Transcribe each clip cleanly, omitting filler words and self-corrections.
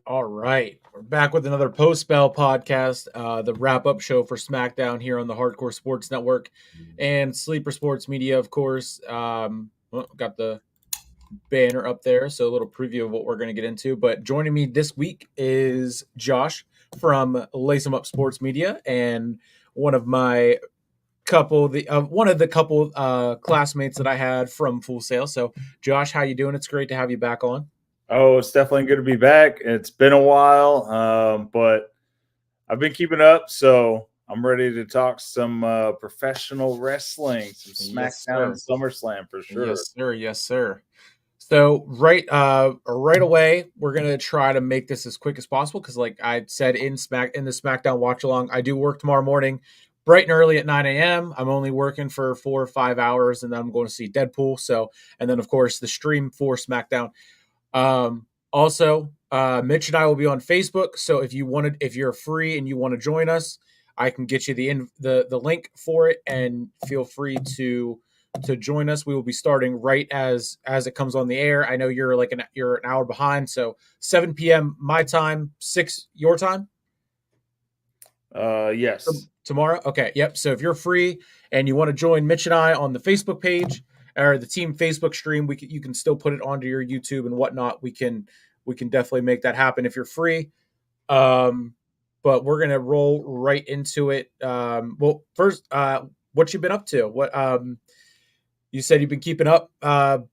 All right, we're back with another post spell podcast, the wrap up show for SmackDown here on the Hardcore Sports Network and Sleeper Sports Media, of course. Got the banner up there, so a little preview of what we're going to get into. But joining me this week is Josh from Lace 'em Up Sports Media and one of my one of the couple classmates that I had from Full Sail. So, Josh, how you doing? It's great to have you back on. Oh, it's definitely good to be back. It's been a while, but I've been keeping up, so I'm ready to talk some professional wrestling, some SmackDown and SummerSlam for sure. Yes, sir. Yes, sir. So right away, we're gonna try to make this as quick as possible because, like I said in the SmackDown watch along, I do work tomorrow morning, bright and early at 9 a.m. I'm only working for 4 or 5 hours, and then I'm going to see Deadpool. So, and then of course the stream for SmackDown. Also, Mitch and I will be on Facebook. So if you're free and you want to join us, I can get you the link for it, and feel free to join us. We will be starting right as it comes on the air. I know you're you're an hour behind, so 7 p.m. my time, 6 your time. Yes. Tomorrow. Okay. Yep. So if you're free and you want to join Mitch and I on the Facebook page or the team Facebook stream, you can still put it onto your YouTube and whatnot. We can definitely make that happen if you're free. But we're gonna roll right into it. Well, first, what you been up to? What you said you've been keeping up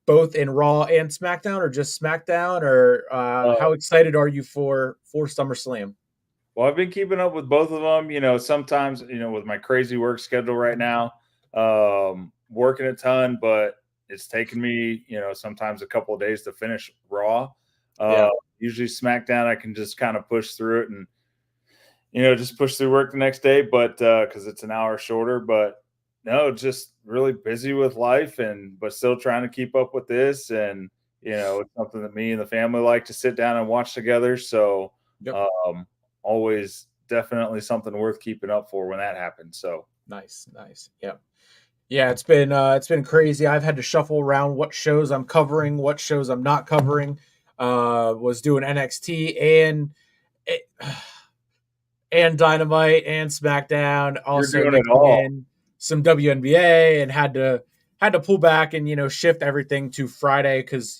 both in Raw and SmackDown, or just SmackDown, or how excited are you for SummerSlam? Well, I've been keeping up with both of them. You know, sometimes, with my crazy work schedule right now, working a ton, but it's taken me, sometimes a couple of days to finish Raw. Usually SmackDown, I can just kind of push through it and, just push through work the next day, but because it's an hour shorter. But no, just really busy with life, but still trying to keep up with this. And, it's something that me and the family like to sit down and watch together. So, always definitely something worth keeping up for when that happens. So nice. Yeah, it's been crazy. I've had to shuffle around what shows I'm covering, what shows I'm not covering. Was doing NXT and Dynamite and SmackDown. Also mixing in some WNBA, and had to pull back and shift everything to Friday because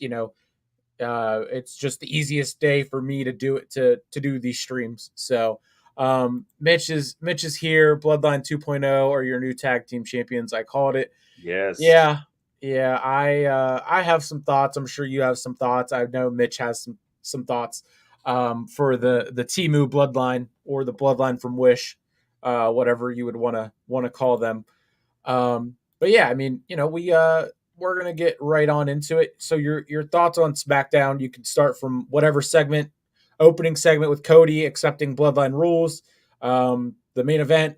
it's just the easiest day for me to do it to do these streams. So Mitch is here. Bloodline 2.0 or your new tag team champions, I called it. Yes. Yeah. I have some thoughts. I'm sure you have some thoughts. I know Mitch has some thoughts for the Temu bloodline, or the bloodline from Wish, whatever you would want to call them. But yeah, I mean, we're gonna get right on into it. So your thoughts on SmackDown? You can start from whatever opening segment with Cody accepting Bloodline rules, the main event,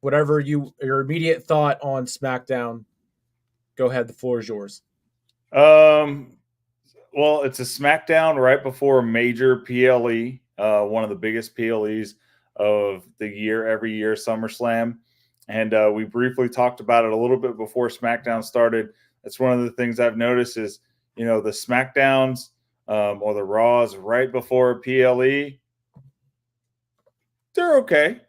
whatever your immediate thought on SmackDown. Go ahead, the floor is yours. Well, it's a SmackDown right before a major PLE, one of the biggest PLEs of the year, every year, SummerSlam. And we briefly talked about it a little bit before SmackDown started. That's one of the things I've noticed is, the SmackDowns or the Raws right before a PLE, they're okay.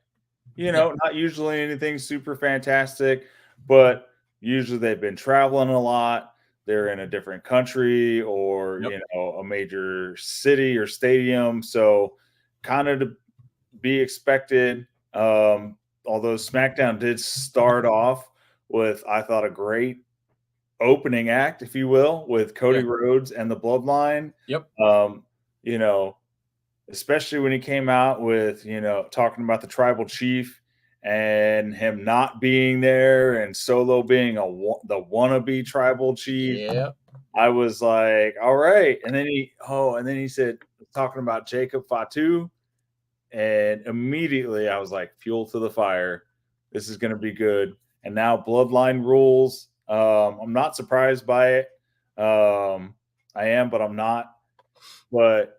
Not usually anything super fantastic, but usually they've been traveling a lot. They're in a different country or, a major city or stadium. So kind of to be expected. Although SmackDown did start off with, I thought, a great opening act, if you will, with Cody Yeah. Rhodes and the Bloodline. Yep. You know, especially when he came out with, talking about the tribal chief and him not being there and Solo being the wannabe tribal chief. Yeah. I was like, all right. And then he said, talking about Jacob Fatu. And immediately I was like, fuel to the fire. This is going to be good. And now Bloodline rules. I'm not surprised by it. I am, but I'm not. But,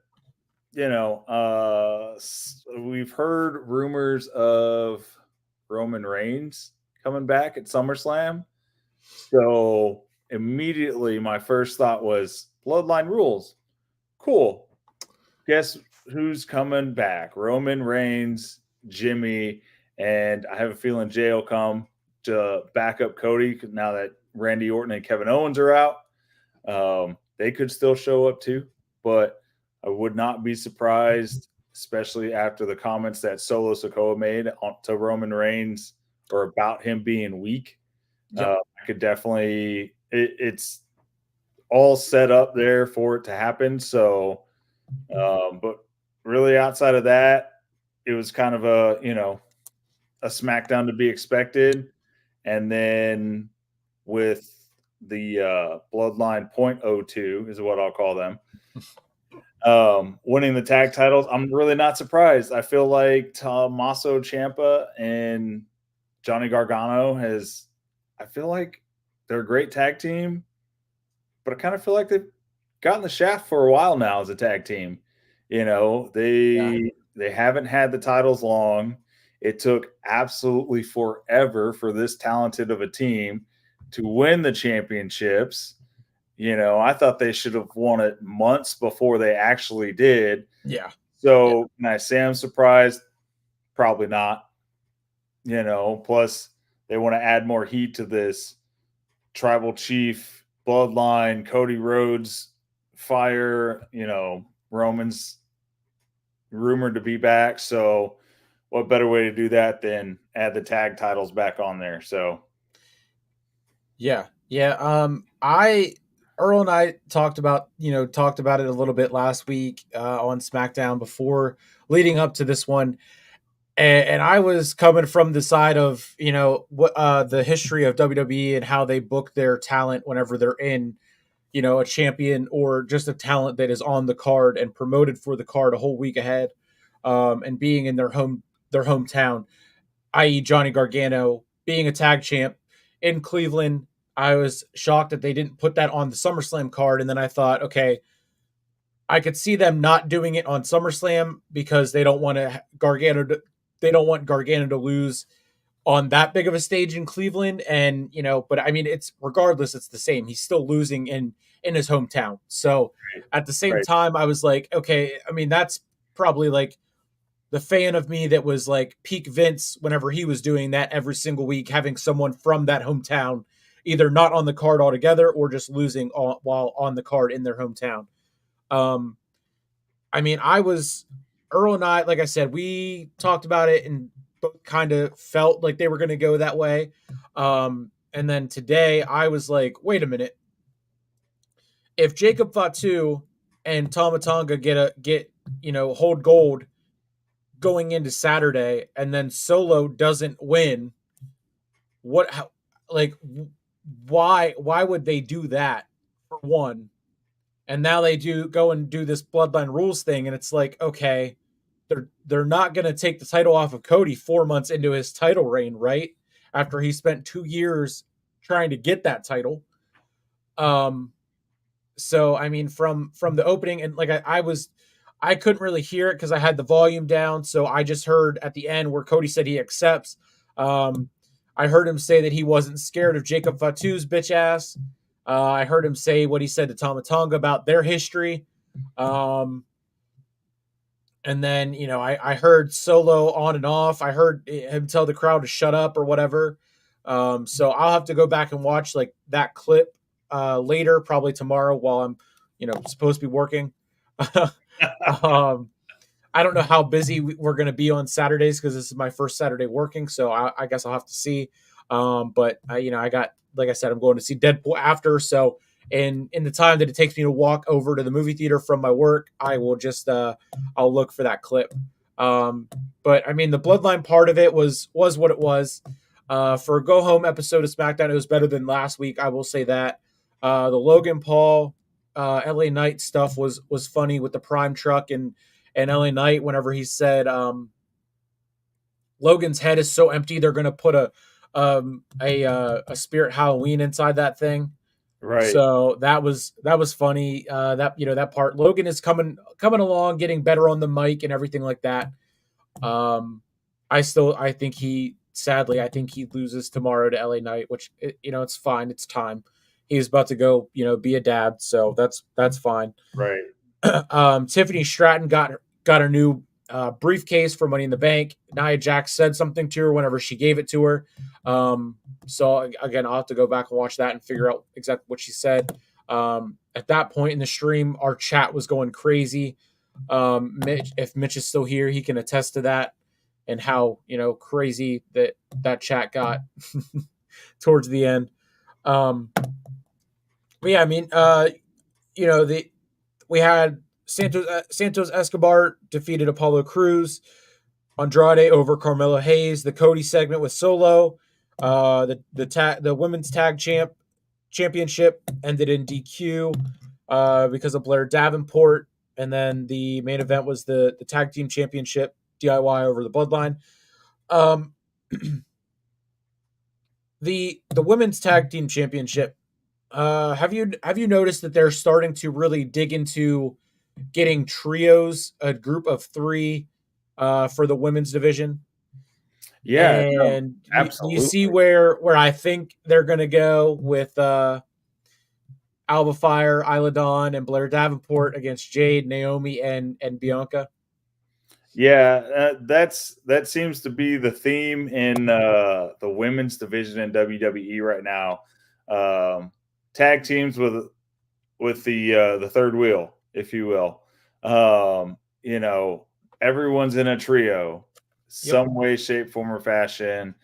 we've heard rumors of Roman Reigns coming back at SummerSlam. So immediately my first thought was Bloodline rules. Cool. Guess who's coming back? Roman Reigns, Jimmy, and I have a feeling Jay will come to back up Cody now that Randy Orton and Kevin Owens are out. They could still show up too, but I would not be surprised, especially after the comments that Solo Sikoa made to Roman Reigns or about him being weak. Yep. I could definitely, it's all set up there for it to happen. So, but really outside of that, it was kind of a SmackDown to be expected. And then with the Bloodline .02 is what I'll call them, winning the tag titles, I'm really not surprised. I feel like Tommaso Ciampa and Johnny Gargano I feel like they're a great tag team, but I kind of feel like they've gotten the shaft for a while now as a tag team. They haven't had the titles long. It took absolutely forever for this talented of a team to win the championships. I thought they should have won it months before they actually did. Yeah. So can I say I'm surprised? Probably not. Plus they want to add more heat to this tribal chief Bloodline, Cody Rhodes fire, Roman's rumored to be back. So what better way to do that than add the tag titles back on there? So yeah. Earl and I talked about it a little bit last week on SmackDown before leading up to this one. And I was coming from the side of, what the history of WWE and how they book their talent whenever they're in, a champion or just a talent that is on the card and promoted for the card a whole week ahead, and being in their hometown, i.e. Johnny Gargano being a tag champ in Cleveland. I was shocked that they didn't put that on the SummerSlam card. And then I thought, okay, I could see them not doing it on SummerSlam because they don't want Gargano to lose on that big of a stage in Cleveland. And, but I mean, it's regardless, it's the same. He's still losing in his hometown. So at the same time, I was like, okay, I mean, that's probably like the fan of me that was like peak Vince whenever he was doing that every single week, having someone from that hometown either not on the card altogether or just losing while on the card in their hometown. I mean, Earl and I, like I said, we talked about it and both kind of felt like they were going to go that way. And then today I was like, wait a minute. If Jacob Fatu and Tama Tonga get hold gold going into Saturday and then Solo doesn't win, why would they do that for one? And now they go and do this Bloodline rules thing, and it's like, okay, they're not going to take the title off of Cody 4 months into his title reign, right? After he spent 2 years trying to get that title. So I mean, from the opening, and like I couldn't really hear it because I had the volume down, so I just heard at the end where Cody said he accepts. I heard him say that he wasn't scared of Jacob Fatu's bitch ass. I heard him say what he said to Tama Tonga about their history. And then, I heard Solo on and off. I heard him tell the crowd to shut up or whatever. So I'll have to go back and watch like that clip later, probably tomorrow while I'm, supposed to be working. I don't know how busy we're going to be on Saturdays because this is my first Saturday working, so I guess I'll have to see. But I got, like I said, I'm going to see Deadpool after. So in the time that it takes me to walk over to the movie theater from my work, I will just I'll look for that clip. Um, but I mean, the Bloodline part of it was what it was. For a go home episode of SmackDown, it was better than last week. I will say that. The Logan Paul, LA Knight stuff was funny with the Prime truck and LA Knight whenever he said Logan's head is so empty they're gonna put a Spirit Halloween inside that thing. Right. So that was funny. That that part. Logan is coming along, getting better on the mic and everything like that. Um, I think I think he loses tomorrow to LA Knight, which it's fine. It's time. He's about to go, be a dad, so that's fine. Right. Tiffany Stratton got her new briefcase for Money in the Bank. Nia Jax said something to her whenever she gave it to her. So again, I'll have to go back and watch that and figure out exactly what she said. At that point in the stream, our chat was going crazy. If Mitch is still here, he can attest to that and how crazy that chat got towards the end. But yeah, I mean, the we had Santos Escobar defeated Apollo Cruz, Andrade over Carmelo Hayes, the Cody segment with Solo, the women's championship ended in DQ because of Blair Davenport, and then the main event was the tag team championship DIY over the Bloodline. The women's tag team championship. Have you noticed that they're starting to really dig into getting trios, a group of three, for the women's division? Yeah. No, And you see absolutely. where I think they're going to go with Alba Fire, Isla Dawn, and Blair Davenport against Jade, Naomi, and Bianca. Yeah, that seems to be the theme in the women's division in WWE right now. Tag teams with the third wheel, if you will. You know, everyone's in a trio, Yep. some way, shape, form, or fashion.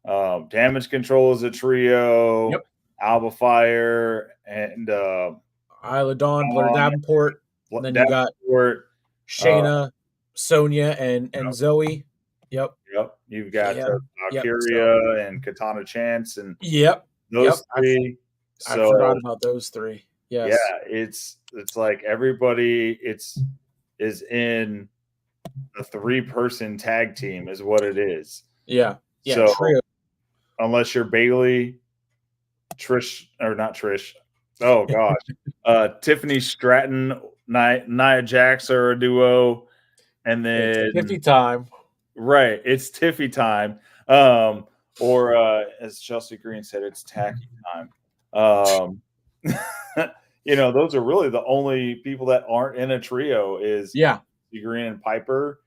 Damage Control is a trio. Yep. Alba Fire and Isla Dawn, Blair Dawn, Davenport. And then you got Davenport. Uh, Shayna, Sonia, and Zoe. Yep. Yep, you've got Yeah. Yep. So. Valkyria and Katana Chance and Yep. Yep. those three. I forgot So about those three. yeah, Yes. it's like everybody is in a 3-person tag team is what it is. Yeah. Yeah. So Trio. unless you're Bailey, Trish or not Trish, oh gosh, Tiffany Stratton, Nia Jax are a duo, and It's then 50 time. right, it's Tiffy time. Or as Chelsea Green said, it's tacky time. Um, those are really the only people that aren't in a trio is Yeah. Chelsea Green and Piper,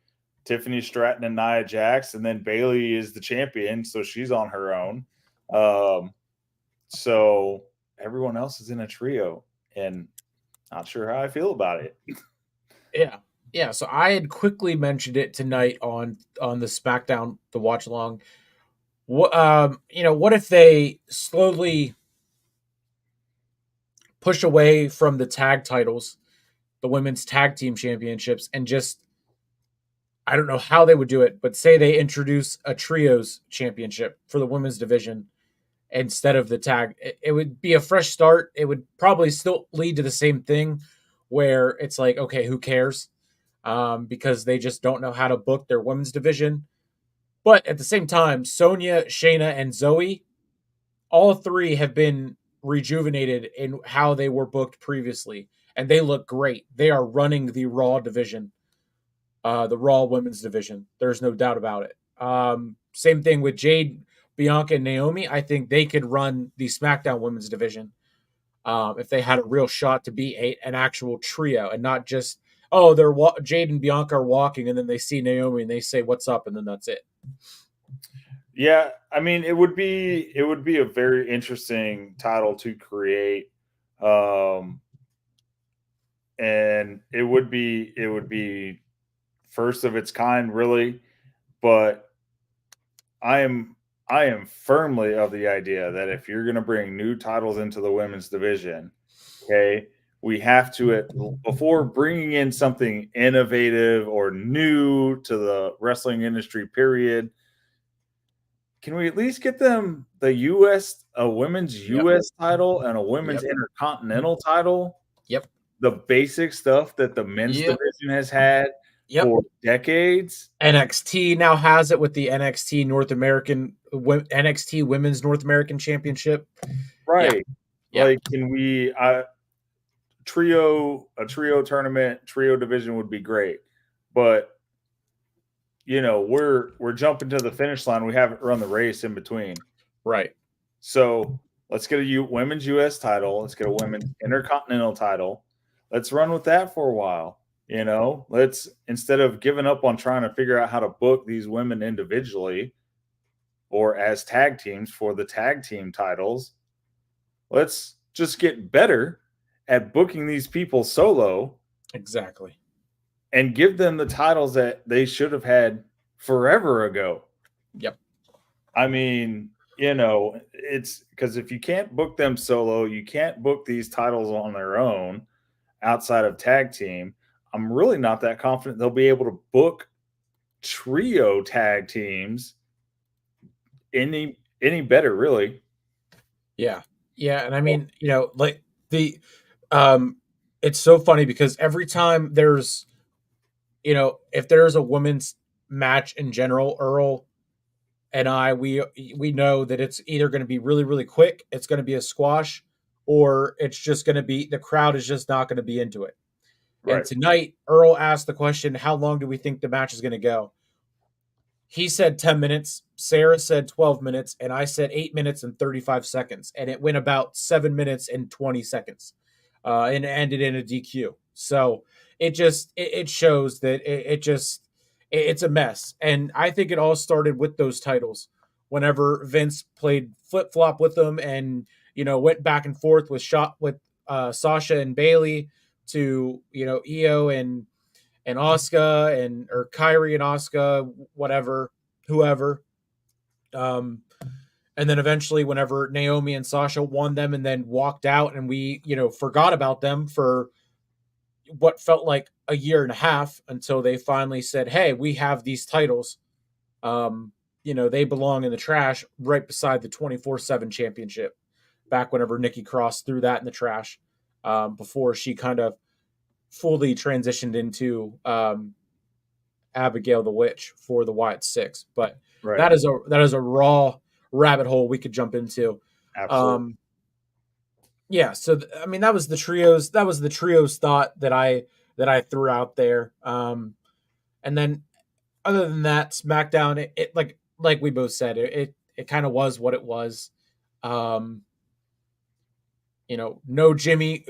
Tiffany Stratton and Nia Jax, and then Bailey is the champion, so she's on her own. So everyone else is in a trio, and not sure how I feel about it. Yeah. Yeah. So I had quickly mentioned it tonight on the SmackDown the watch along. What if they slowly push away from the tag titles, the women's tag team championships, and just I don't know how they would do it, but say they introduce a trios championship for the women's division instead of the tag. It would be a fresh start. It would probably still lead to the same thing where it's like, okay, who cares? Because they just don't know how to book their women's division. But at the same time, Sonia, Shayna, and Zoe, all three have been rejuvenated in how they were booked previously, and they look great. They are running the Raw division, the Raw women's division. There's no doubt about it. Same thing with Jade, Bianca, and Naomi. I think they could run the SmackDown women's division if they had a real shot to be an actual trio and not just Jade and Bianca are walking and then they see Naomi and they say what's up and then that's it. Yeah, I mean, it would be a very interesting title to create, and it would be first of its kind, really. But I am firmly of the idea that if you're going to bring new titles into the women's division, okay, we have to before bringing in something innovative or new to the wrestling industry. Period. Can we at least get them a women's U.S. title and a women's intercontinental title? Yep. The basic stuff that the men's division has had for decades. NXT now has it with the NXT Women's North American Championship. Right. Yeah. Like, can we a trio tournament, trio division would be great. But we're jumping to the finish line. We haven't run the race in between. Right. So let's get a women's US title. Let's get a women's intercontinental title. Let's run with that for a while. Let's, instead of giving up on trying to figure out how to book these women individually or as tag teams for the tag team titles, let's just get better at booking these people solo. Exactly. And give them the titles that they should have had forever ago. Yep. I mean, it's because if you can't book them solo, you can't book these titles on their own outside of tag team. I'm really not that confident they'll be able to book trio tag teams any better, really. Yeah. Yeah. And I mean, like it's so funny because every time there's, if there's a women's match in general, Earl and we know that it's either going to be really, really quick, it's going to be a squash, or it's just going to be, the crowd is just not going to be into it. Right. And tonight, Earl asked the question, how long do we think the match is going to go? He said 10 minutes, Sarah said 12 minutes, and I said 8 minutes and 35 seconds. And it went about 7 minutes and 20 seconds and ended in a DQ. So it shows that it's a mess. And I think it all started with those titles. Whenever Vince played flip flop with them and went back and forth with Sasha and Bayley to Io and Asuka or Kyrie and Asuka, whoever. And then eventually, whenever Naomi and Sasha won them and then walked out, and we forgot about them for what felt like a year and a half until they finally said, hey, we have these titles. They belong in the trash right beside the 24/7 championship. Back whenever Nikki Cross threw that in the trash before she kind of fully transitioned into Abigail the Witch for the Wyatt Six. But that is a raw rabbit hole we could jump into. Absolutely. Yeah, so I mean that was the trios thought that I threw out there. And then other than that, SmackDown, it like we both said, it kind of was what it was. No Jimmy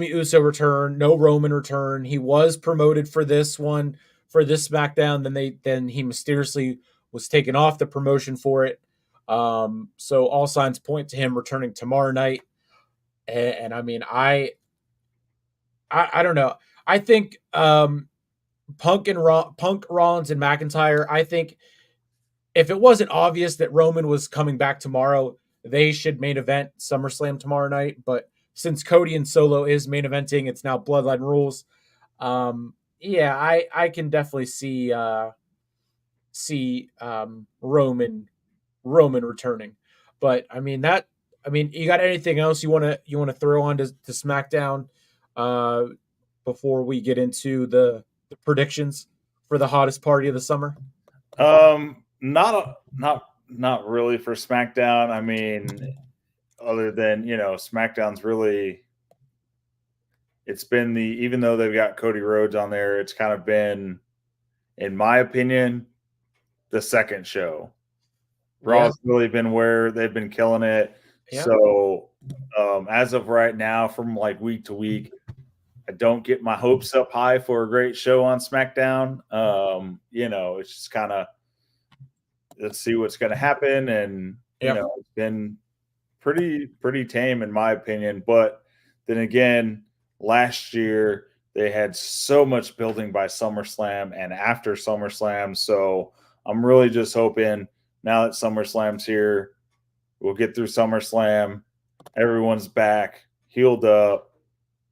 Uso return, no Roman return. He was promoted for this SmackDown, then he mysteriously was taken off the promotion for it. So all signs point to him returning tomorrow night. And I mean, I don't know. I think Punk, Rollins, and McIntyre. I think if it wasn't obvious that Roman was coming back tomorrow, they should main event SummerSlam tomorrow night. But since Cody and Solo is main eventing, it's now Bloodline Rules. Yeah, I can definitely see Roman returning. But I mean you got anything else you want to throw on to SmackDown before we get into the predictions for the hottest party of the summer? Not really for SmackDown. I mean, other than SmackDown's really, it's been even though they've got Cody Rhodes on there, it's kind of been, in my opinion, the second show. Raw's really been where they've been killing it. Yeah. So as of right now, from like week to week, I don't get my hopes up high for a great show on SmackDown. It's just kind of, let's see what's going to happen. And, it's been pretty tame in my opinion. But then again, last year, they had so much building by SummerSlam and after SummerSlam. So I'm really just hoping now that SummerSlam's here, we'll get through SummerSlam. Everyone's back, healed up.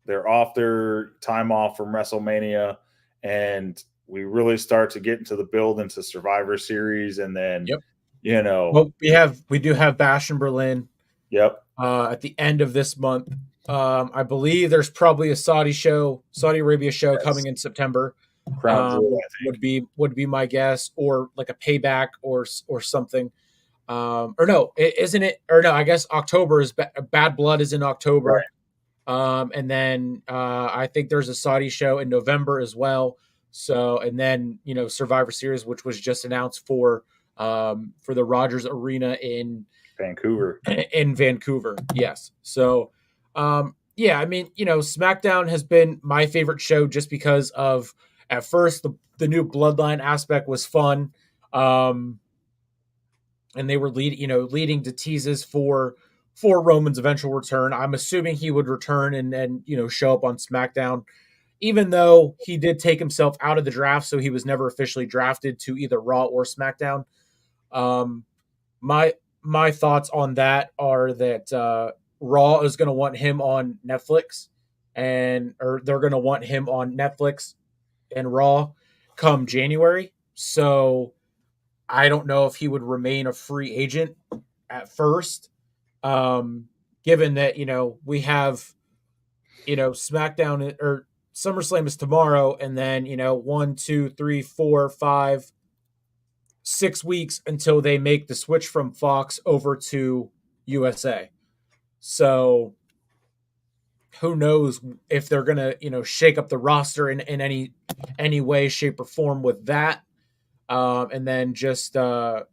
They're off their time off from WrestleMania, and we really start to get into the build into Survivor Series, and then Yep. you know, Well, we do have Bash in Berlin yep, at the end of this month. I believe there's probably a Saudi Arabia show yes, coming in September. Crown Jewel, I think. Would be my guess, or like a payback or something. Or no, isn't it? Or no, I guess October is Bad Blood is in October. Right. And then I think there's a Saudi show in November as well. So, and then Survivor Series, which was just announced for the Rogers Arena Vancouver. in Vancouver. Yes. So, yeah, I mean, SmackDown has been my favorite show just because of at first the new Bloodline aspect was fun. And they were leading to teases for Roman's eventual return. I'm assuming he would return and show up on SmackDown, even though he did take himself out of the draft, so he was never officially drafted to either Raw or SmackDown. Um, my thoughts on that are that Raw is going to want him on Netflix, or they're going to want him on Netflix and Raw come January. So I don't know if he would remain a free agent at first, given that we have SmackDown or SummerSlam is tomorrow, and then 1, 2, 3, 4, 5, 6 weeks until they make the switch from Fox over to USA. So who knows if they're gonna shake up the roster in any way, shape, or form with that, and then just how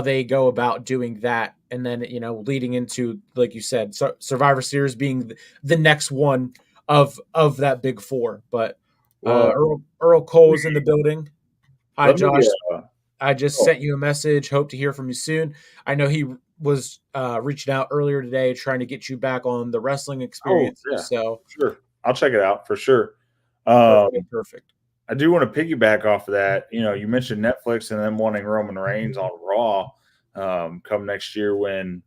they go about doing that, and then leading into, like you said, Survivor Series being the next one of that big four. But Well, Earl Cole is in the building. Hi, let me. Josh. I just Oh, sent you a message. Hope to hear from you soon. I know he was reaching out earlier today, trying to get you back on the wrestling oh, experiences. yeah, So sure. I'll check it out for sure. Um, perfect, perfect. I do want to piggyback off of that. You mentioned Netflix and them wanting Roman Reigns on Raw come next year when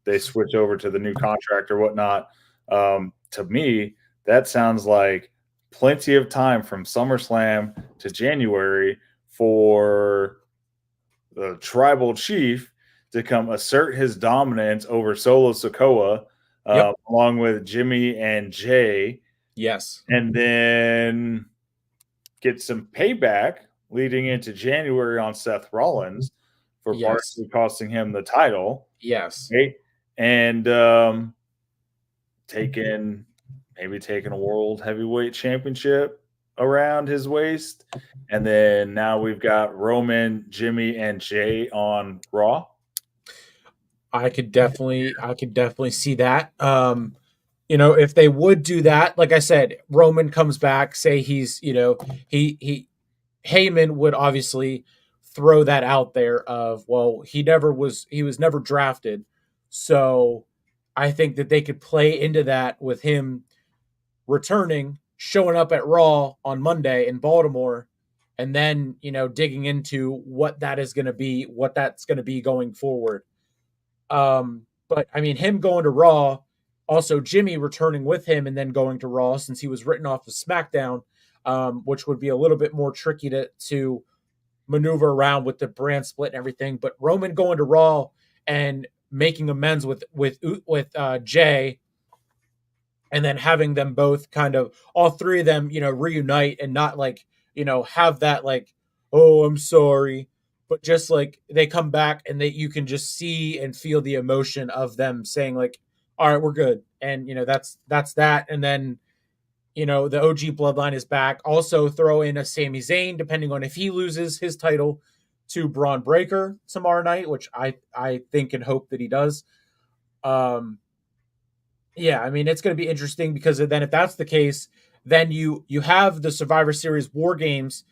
they switch over to the new contract or whatnot. To me, that sounds like plenty of time from SummerSlam to January for the tribal chief to come assert his dominance over Solo Sokoa, Yep. along with Jimmy and Jay, Yes. and then get some payback leading into January on Seth Rollins for Yes. partially costing him the title. Yes. Right? And taking a world heavyweight championship around his waist. And then now we've got Roman, Jimmy, and Jay on Raw. I could definitely see that. If they would do that, like I said, Roman comes back, say he's, he Heyman would obviously throw that out there of, well, he was never drafted. So I think that they could play into that with him returning, showing up at Raw on Monday in Baltimore, and then, digging into what that's going to be going forward. But I mean, him going to Raw, also Jimmy returning with him and then going to Raw since he was written off of SmackDown, which would be a little bit more tricky to maneuver around with the brand split and everything. But Roman going to Raw and making amends with Jay, and then having them both kind of all three of them, reunite and not like have that like, oh, I'm sorry, but just like they come back and you can just see and feel the emotion of them saying like, all right, we're good, and that's that, and then the OG bloodline is back. Also throw in a Sami Zayn, depending on if he loses his title to Braun Breaker tomorrow night, which I think and hope that he does. Yeah, I mean, it's going to be interesting because then if that's the case, then you have the Survivor Series War Games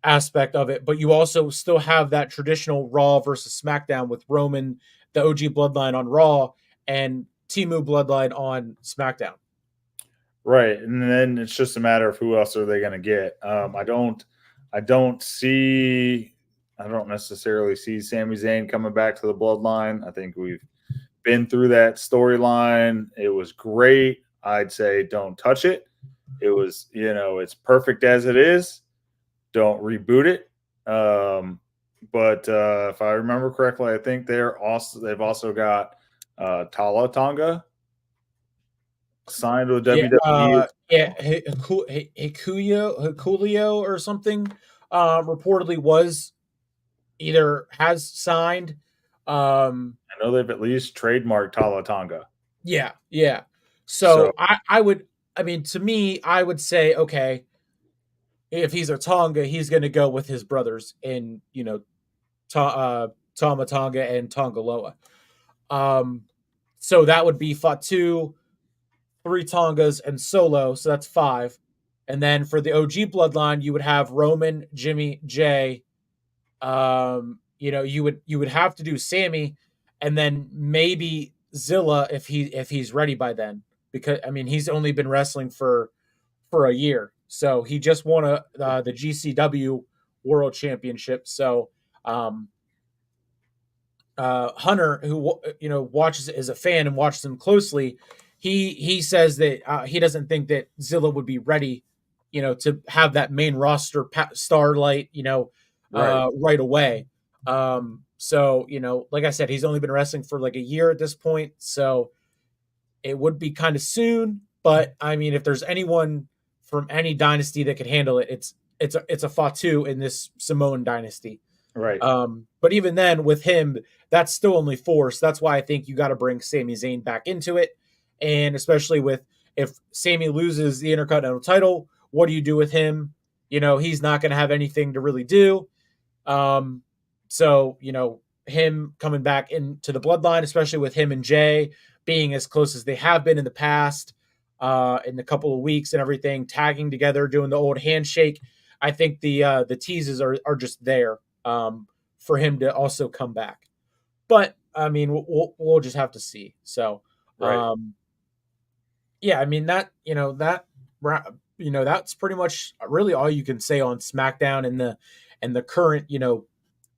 aspect of it, but you also still have that traditional Raw versus SmackDown with Roman, the OG Bloodline on Raw, and Timu Bloodline on SmackDown. Right, and then it's just a matter of who else are they going to get. I don't see, I don't necessarily see Sami Zayn coming back to the Bloodline. I think we've been through that storyline. It was great. I'd say don't touch it. It was, it's perfect as it is. Don't reboot it. But if I remember correctly, I think they've also got Tala Tonga signed with Yeah, WWE. Hikuleo or something reportedly was either has signed. I know they've at least trademarked Tala Tonga. Yeah, yeah. So So I would, I mean, to me, I would say, okay, if he's a Tonga, he's going to go with his brothers in, Tama Tonga and Tongaloa. Um, so that would be Fatu, three Tongas, and Solo. So that's five. And then for the OG bloodline, you would have Roman, Jimmy, Jay. You would have to do Sammy, and then maybe Zilla if he's ready by then. Because I mean, he's only been wrestling for a year, so he just won the GCW World Championship. So um, Hunter, who watches as a fan and watches him closely, he says that he doesn't think that Zilla would be ready, to have that main roster starlight, right, right away. So like I said, he's only been wrestling for like a year at this point, so it would be kind of soon. But I mean, if there's anyone from any dynasty that could handle it, it's a Fatu in this Samoan dynasty. right, But even then, with him, that's still only four. So that's why I think you got to bring Sami Zayn back into it. And especially with if Sami loses the Intercontinental title, what do you do with him? He's not going to have anything to really do. Um, so, him coming back into the bloodline, especially with him and Jay being as close as they have been in the past, in a couple of weeks and everything, tagging together, doing the old handshake. I think the teases are just there for him to also come back. But I mean, we'll just have to see. So, right. yeah, I mean that's pretty much really all you can say on SmackDown and the current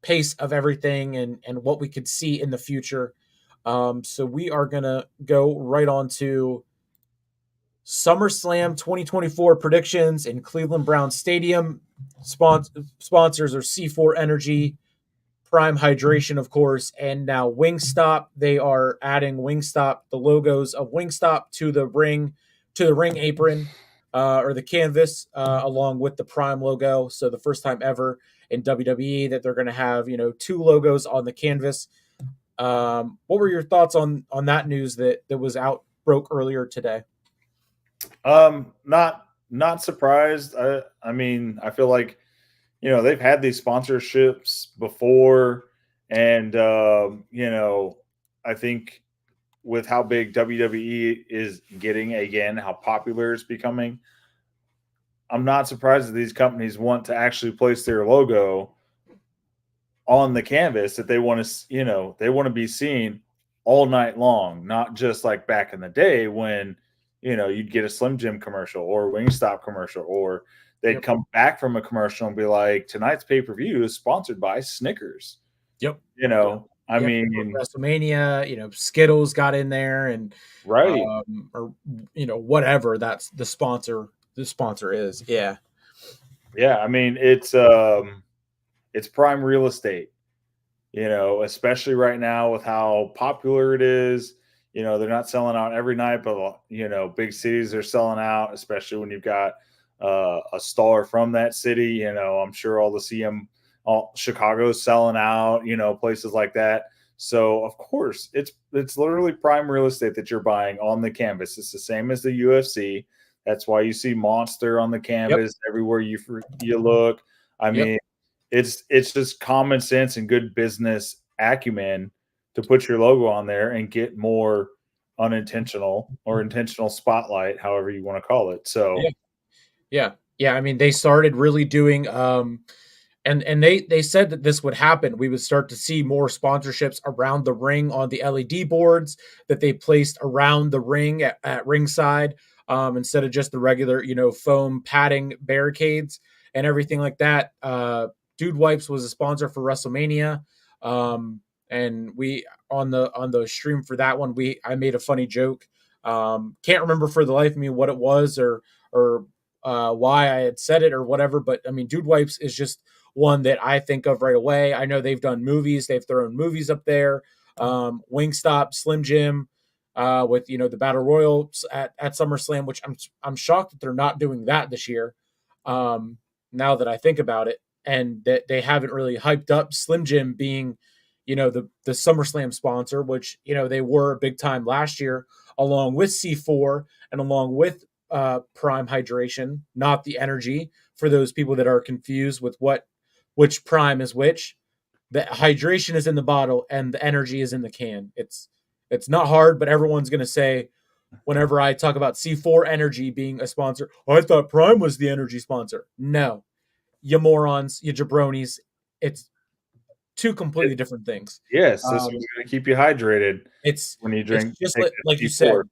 pace of everything and what we could see in the future. So we are gonna go right on to SummerSlam 2024 predictions in Cleveland Browns Stadium. Sponsors are C4 Energy, Prime Hydration, of course, and now Wingstop. They are adding Wingstop, the logos of Wingstop to the ring apron, or the canvas, along with the Prime logo. So the first time ever in WWE that they're going to have two logos on the canvas. What were your thoughts on that news that was out broke earlier today? Not surprised. I mean, I feel like they've had these sponsorships before, and I think with how big WWE is getting again, how popular it's becoming, I'm not surprised that these companies want to actually place their logo on the canvas, that they want to, they want to be seen all night long, not just like back in the day when, you'd get a Slim Jim commercial or a Wingstop commercial, or they'd Yep. come back from a commercial and be like, tonight's pay-per-view is sponsored by Snickers. Yep. I Yep. mean, WrestleMania, Skittles got in there, and right. or whatever that's the sponsor. The sponsor is, yeah. Yeah, I mean, it's prime real estate, especially right now with how popular it is. They're not selling out every night, but big cities are selling out, especially when you've got a star from that city. I'm sure all Chicago's selling out, places like that. So of course it's literally prime real estate that you're buying on the canvas. It's the same as the UFC. That's why you see Monster on the Yep. canvas everywhere you look. I Yep. mean, it's just common sense and good business acumen to put your logo on there and get more unintentional or intentional spotlight, however you want to call it. So, Yeah. Yeah. Yeah. I mean, they started really doing and they said that this would happen. We would start to see more sponsorships around the ring on the LED boards that they placed around the ring at ringside. instead of just the regular, foam padding barricades and everything like that. Dude Wipes was a sponsor for WrestleMania. And we on the stream for that one, I made a funny joke. Can't remember for the life of me what it was or why I had said it or whatever. But I mean, Dude Wipes is just one that I think of right away. I know they've done movies; they've thrown movies up there. Wingstop, Slim Jim, with the Battle Royal at SummerSlam, which I'm shocked that they're not doing that this year. Now that I think about it, and that they haven't really hyped up Slim Jim being, the SummerSlam sponsor, which they were big time last year, along with C4 and along with Prime Hydration, not the energy. For those people that are confused with which Prime is which, the hydration is in the bottle and the energy is in the can. It's not hard, but everyone's gonna say whenever I talk about C4 Energy being a sponsor, oh, I thought Prime was the energy sponsor. No, you morons, you jabronis. It's two completely different things. Yes, this Um, one's gonna keep you hydrated it's when you it's drink just take like the you said,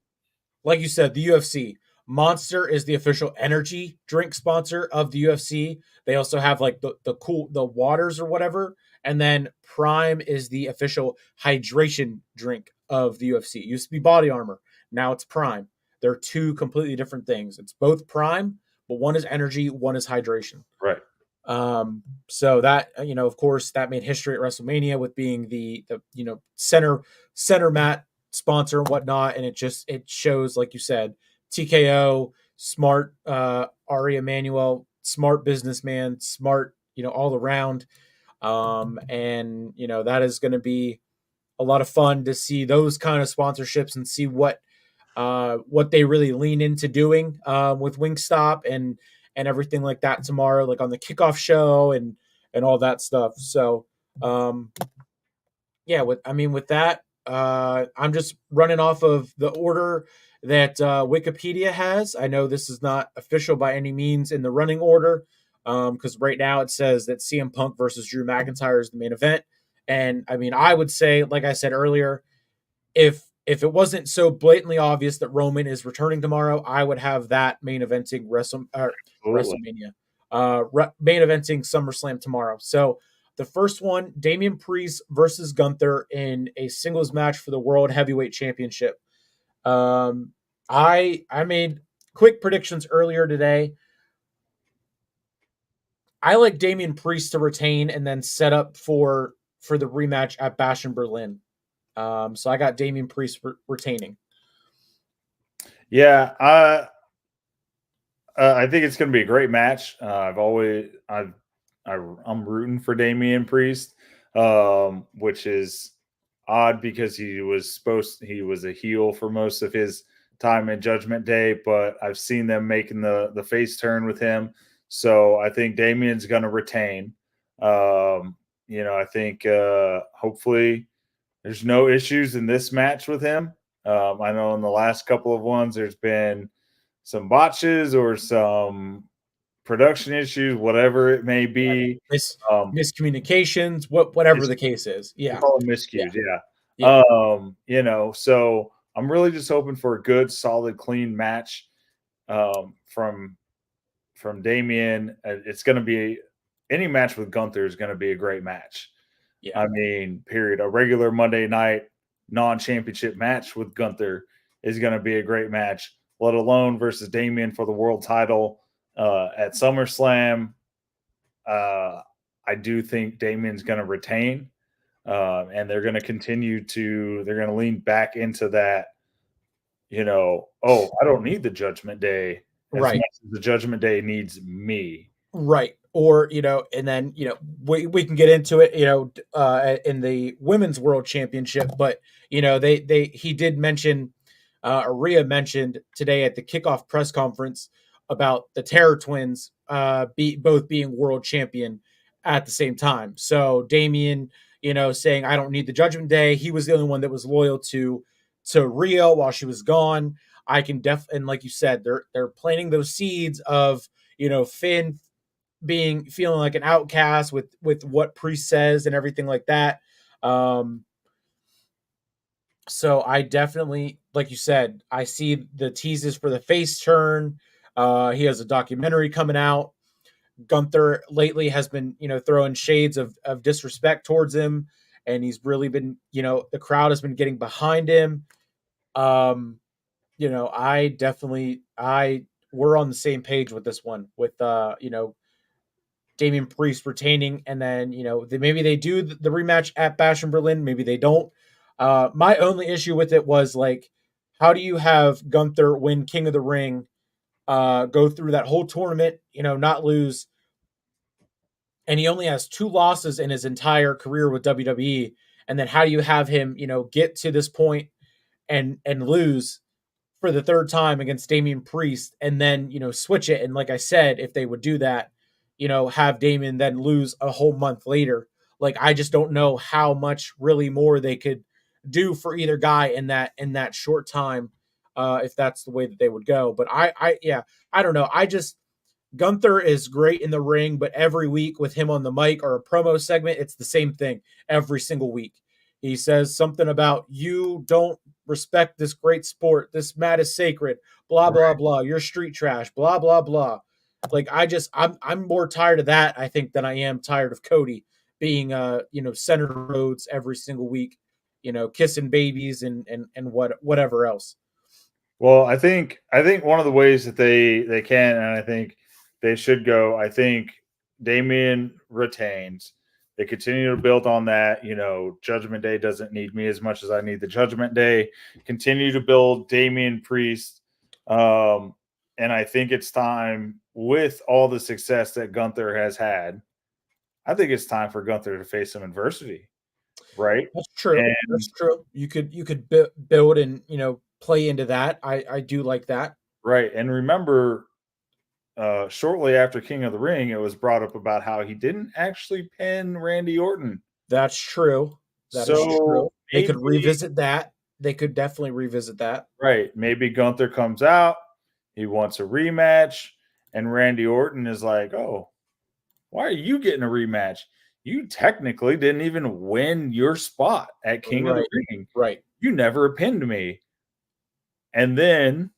C4. the UFC. Monster is the official energy drink sponsor of the UFC. They also have like the waters or whatever, and then Prime is the official hydration drink of the UFC. It used to be Body Armor, now it's Prime. They're two completely different things. It's both Prime, but one is energy, one is hydration. Right. So that of course, that made history at WrestleMania with being the center mat sponsor and whatnot, and it shows, like you said, TKO smart, Ari Emanuel smart businessman, smart, all around, and that is going to be a lot of fun to see those kind of sponsorships and see what they really lean into doing with Wingstop and everything like that tomorrow, like on the kickoff show and all that stuff. So yeah, with that, I'm just running off of the order that Wikipedia has. I know this is not official by any means in the running order, because right now it says that CM Punk versus Drew McIntyre is the main event. And I mean, I would say, like I said earlier, if it wasn't so blatantly obvious that Roman is returning tomorrow, I would have that main eventing Absolutely. WrestleMania, main eventing SummerSlam tomorrow. So the first one, Damian Priest versus Gunther in a singles match for the World Heavyweight Championship. I made quick predictions earlier today. I like Damian Priest to retain and then set up for the rematch at Bash in Berlin. So I got Damian Priest retaining. Yeah, I think it's going to be a great match. I'm rooting for Damian Priest, which is odd because he was a heel for most of his time in Judgment Day, but I've seen them making the face turn with him, so I think Damian's going to retain. I think hopefully there's no issues in this match with him. I know in the last couple of ones there's been some botches or some production issues, whatever it may Yeah, be. miscommunications, whatever the case is. We Yeah, call them yeah, miscues, yeah. yeah. So I'm really just hoping for a good, solid, clean match from Damien. It's going to be any match with Gunther is going to be a great match. Yeah. I mean, period. A regular Monday night non-championship match with Gunther is going to be a great match, let alone versus Damien for the world title at SummerSlam. I do think Damien's going to retain, and they're going to they're going to lean back into that, I don't need the Judgment Day as Right. much as the Judgment Day needs me. Right. Or, and then, we can get into it, in the women's world championship, but, he did mention, Rhea mentioned today at the kickoff press conference about the Terror Twins, both being world champion at the same time. So Damien, saying, I don't need the Judgment Day. He was the only one that was loyal to Rhea while she was gone. And like you said, they're planting those seeds of, Finn feeling like an outcast with what Priest says and everything like that. Um, So I definitely, like you said, I see the teases for the face turn. He has a documentary coming out. Gunther lately has been, throwing shades of disrespect towards him, and he's really been, the crowd has been getting behind him. Um, I definitely, we're on the same page with this one, with Damian Priest retaining, and then maybe they do the rematch at Bash in Berlin, maybe they don't. My only issue with it was like, how do you have Gunther win King of the Ring, go through that whole tournament, not lose, and he only has two losses in his entire career with WWE, and then how do you have him, get to this point and lose for the third time against Damian Priest, and then switch it. And like I said, if they would do that, have Damian then lose a whole month later. Like I just don't know how much really more they could do for either guy in that short time, if that's the way that they would go. But I don't know. I just Gunther is great in the ring, but every week with him on the mic or a promo segment, it's the same thing every single week. He says something about you don't respect this great sport. This mat is sacred. Blah blah Right. blah. You're street trash. Blah blah blah. Like I'm more tired of that, I think, than I am tired of Cody being Senator Rhodes every single week, kissing babies and whatever else. Well, I think one of the ways that they can, and I think they should go. I think Damien retains. They continue to build on that. Judgment Day doesn't need me as much as I need the Judgment Day. Continue to build Damien Priest, and I think it's time with all the success that Gunther has had. I think it's time for Gunther to face some adversity, right? That's true. And That's true. You could build and play into that. I do like that. right, and remember, shortly after King of the Ring, it was brought up about how he didn't actually pin Randy Orton. That's true. That is So true. They could maybe, revisit that. They could definitely revisit that. right, maybe Gunther comes out, he wants a rematch, and Randy Orton is like, oh, why are you getting a rematch? You technically didn't even win your spot at King of the Right. Ring. Right. You never pinned me. And then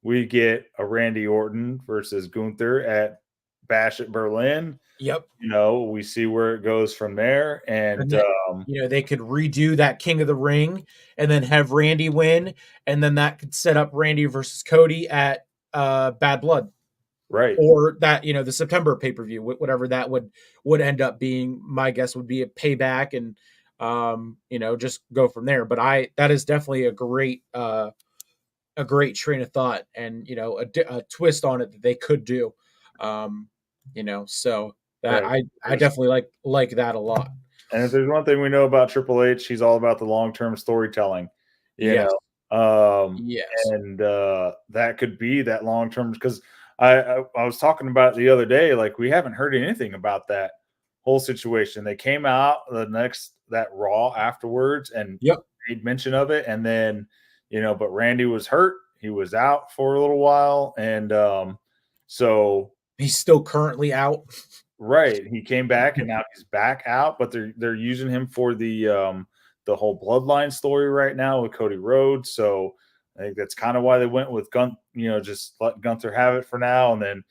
we get a Randy Orton versus Gunther at Bash at Berlin. Yep. We see where it goes from there. And And then they could redo that King of the Ring and then have Randy win, and then that could set up Randy versus Cody at Bad Blood, right, or that the September pay per view, whatever that would end up being. My guess would be a payback, and just go from there. But that is definitely a great train of thought, and a twist on it that they could do. So that right. I definitely like that a lot. And if there's one thing we know about Triple H, he's all about the long term storytelling. You Yes, know, um, yes, and that could be that long term because I was talking about it the other day. Like we haven't heard anything about that whole situation. They came out that Raw afterwards and yep. made mention of it, and then but Randy was hurt. He was out for a little while, and so He's still currently out. right, he came back and now he's back out, but they're using him for the whole bloodline story right now with Cody Rhodes. So I think that's kind of why they went with just let Gunther have it for now, and then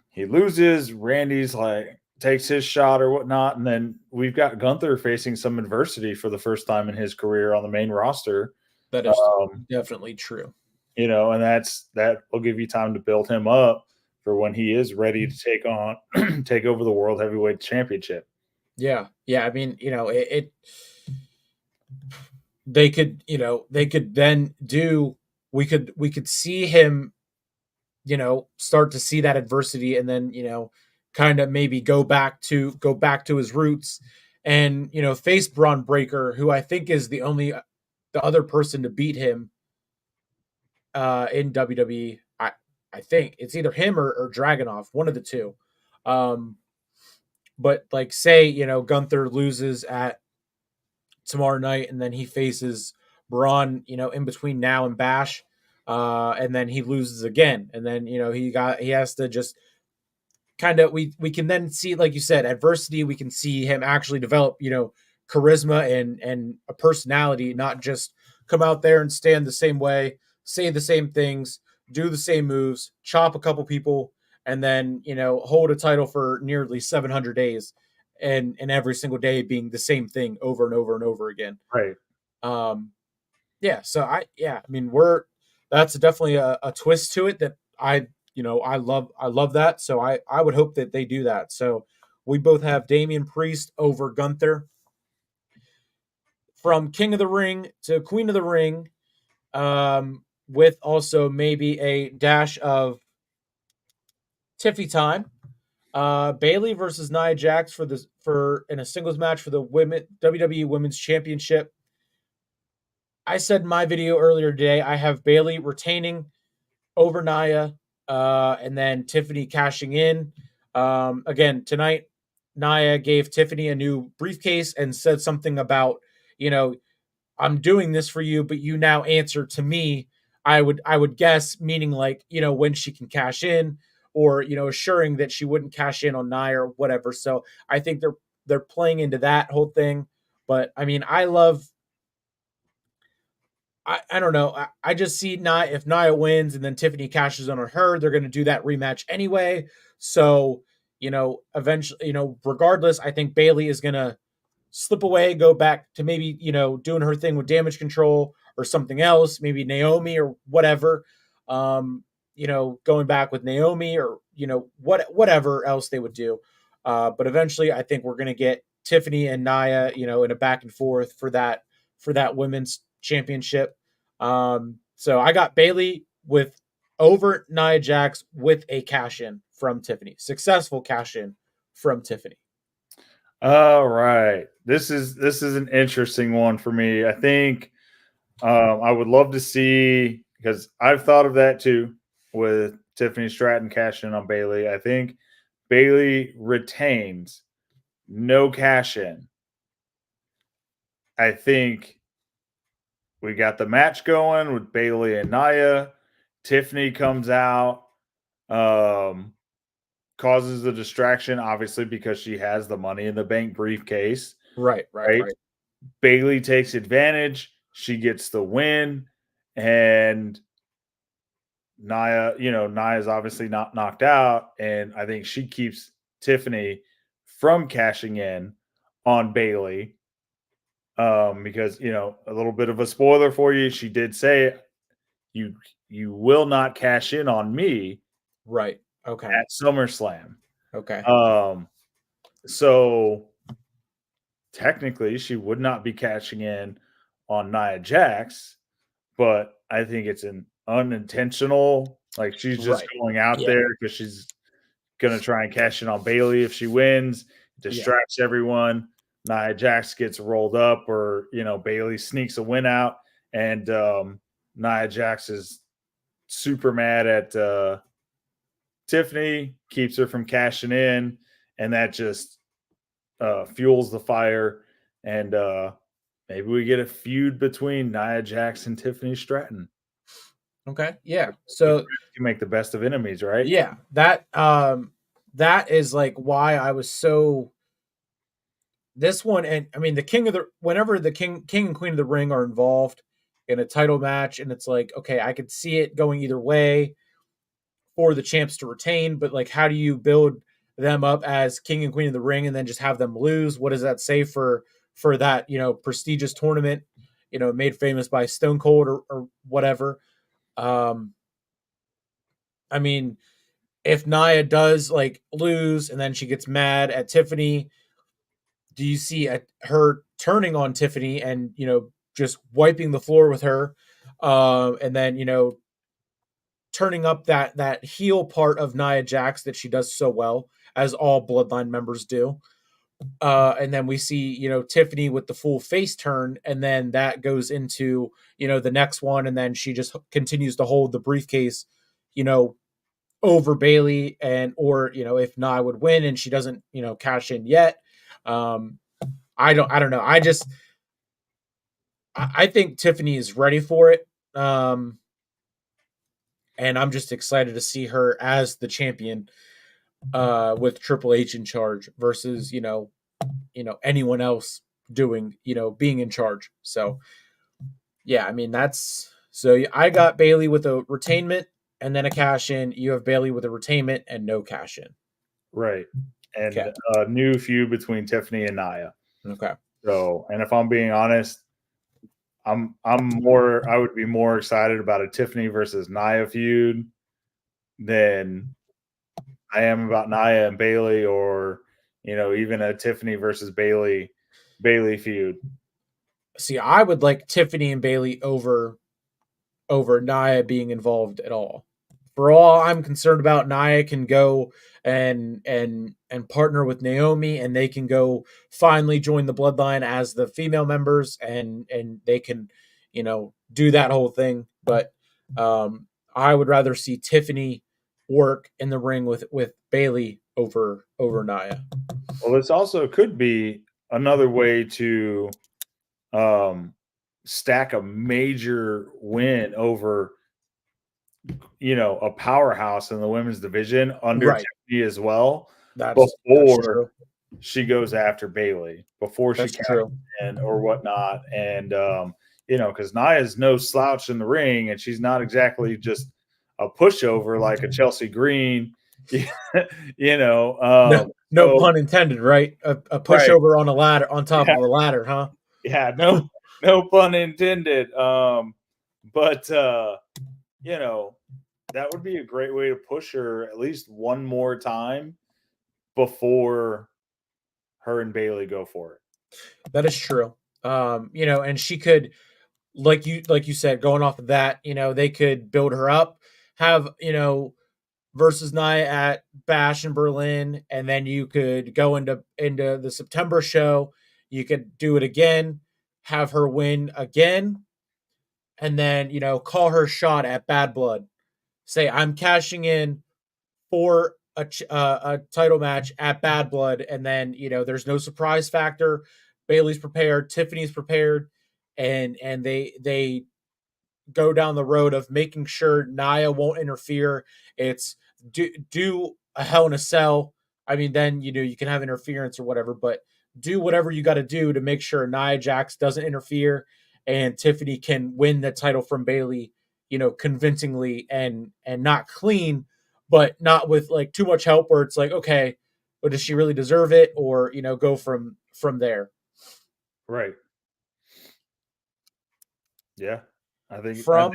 he loses. Randy's like takes his shot or whatnot, and then we've got Gunther facing some adversity for the first time in his career on the main roster. That is Um, definitely true. and that will give you time to build him up for when he is ready to take over the world heavyweight championship. Yeah, yeah. I mean, they could then do. We could see him, start to see that adversity, and then kind of maybe go back to his roots, and face Braun Breaker, who I think is the other person to beat him in WWE. I think it's either him or Dragunov, one of the two. Um, but like, say Gunther loses at tomorrow night, and then he faces Braun, in between now and Bash, and then he loses again, and then he has to just kind of we can then see, like you said, adversity. We can see him actually develop charisma and a personality, not just come out there and stand the same way, say the same things, do the same moves, chop a couple people, and then hold a title for nearly 700 days, and every single day being the same thing over and over and over again. Right. Um, yeah, so I mean, that's definitely a twist to it that I love that. So I would hope that they do that. So we both have Damian Priest over Gunther. From King of the Ring to Queen of the Ring, with also maybe a dash of Tiffy time. Bailey versus Nia Jax for in a singles match for the women WWE Women's Championship. I said in my video earlier today, I have Bailey retaining over Nia, and then Tiffany cashing in. Again, tonight, Nia gave Tiffany a new briefcase and said something about, you know, I'm doing this for you, but you now answer to me. I would guess, meaning like, when she can cash in, or assuring that she wouldn't cash in on Nia or whatever. So I think they're playing into that whole thing. But I mean, I don't know. I just see Nia, if Nia wins and then Tiffany cashes in on her, they're going to do that rematch anyway. So, eventually, regardless, I think Bailey is going to slip away, go back to maybe, doing her thing with damage control or something else, maybe Naomi or whatever. Going back with Naomi, or, whatever else they would do. But eventually I think we're going to get Tiffany and Nia, in a back and forth for that women's championship. So I got Bailey with over Nia Jax with a cash in from Tiffany. Successful cash in from Tiffany. All right. This is an interesting one for me. I think I would love to see, because I've thought of that too, with Tiffany Stratton cashing in on Bailey. I think Bailey retains, no cash in. I think we got the match going with Bailey and Nia. Tiffany comes out, um, causes a distraction, obviously, because she has the Money in the Bank briefcase. Right, right, Right. right. Bailey takes advantage. She gets the win, and Nia's obviously not knocked out, and I think she keeps Tiffany from cashing in on Bailey. Because a little bit of a spoiler for you, she did say, you you will not cash in on me Right. Okay. at SummerSlam. Okay. Um, so technically she would not be cashing in on Nia Jax, but I think it's an unintentional, like she's just Right. going out Yeah. there because she's gonna try and cash in on Bailey. If she wins, Yeah. distracts everyone. Nia Jax gets rolled up, or Bailey sneaks a win out, and Nia Jax is super mad at Tiffany, keeps her from cashing in, and that just fuels the fire. And maybe we get a feud between Nia Jax and Tiffany Stratton. Okay. Yeah. So You make the best of enemies, right? yeah, that is like why I was so this one. And I mean, the king of the whenever the king and queen of the ring are involved in a title match, and it's like, okay, I could see it going either way for the champs to retain, but like, how do you build them up as king and queen of the ring and then just have them lose? What does that say for that prestigious tournament, made famous by Stone Cold, or whatever? um I mean, if Nia does like lose and then she gets mad at Tiffany, do you see her turning on Tiffany and just wiping the floor with her, and then turning up that heel part of Nia Jax that she does so well, as all Bloodline members do, and then we see Tiffany with the full face turn, and then that goes into the next one, and then she just continues to hold the briefcase, you know over Bailey, and or if Nia would win and she doesn't cash in yet. Um, I don't know. I think Tiffany is ready for it. And I'm just excited to see her as the champion, with Triple H in charge versus anyone else doing being in charge. So Yeah, I mean that's so I got Bailey with a retainment and then a cash in. You have Bailey with a retainment and no cash in. Right. Okay. And a new feud between Tiffany and Nia. Okay. So, and if I'm being honest, I would be more excited about a Tiffany versus Nia feud than I am about Nia and Bailey, or even a Tiffany versus Bailey feud. See, I would like Tiffany and Bailey over Nia being involved at all. For all I'm concerned about, Nia can go and partner with Naomi, and they can go finally join the bloodline as the female members, and they can, do that whole thing. But I would rather see Tiffany work in the ring with Bailey over Nia. Well, this also could be another way to um, stack a major win over a powerhouse in the women's division under Right. Tiffany as well, That's before true. she goes after Bailey, before she That's cashes true. in or whatnot. And because Nia's no slouch in the ring, and she's not exactly just a pushover like a Chelsea Green. No So pun intended, right? A right, pushover on a ladder, on top yeah, of a ladder, huh? yeah, no pun intended. But you know, that would be a great way to push her at least one more time before her and Bailey go for it. That is true. And she could, like you said, going off of that, they could build her up, have versus Nia at Bash in Berlin, and then you could go into the September show. You could do it again, have her win again, and then call her shot at Bad Blood. Say I'm cashing in for a title match at Bad Blood, and then there's no surprise factor. Bailey's prepared, Tiffany's prepared, and they go down the road of making sure Nia won't interfere. It's do a Hell in a Cell. I mean, then you can have interference or whatever, but do whatever you got to do to make sure Nia Jax doesn't interfere and Tiffany can win the title from Bailey, convincingly and not clean, but not with like too much help where it's like, okay, but does she really deserve it, or go from there. Right. Yeah. I think From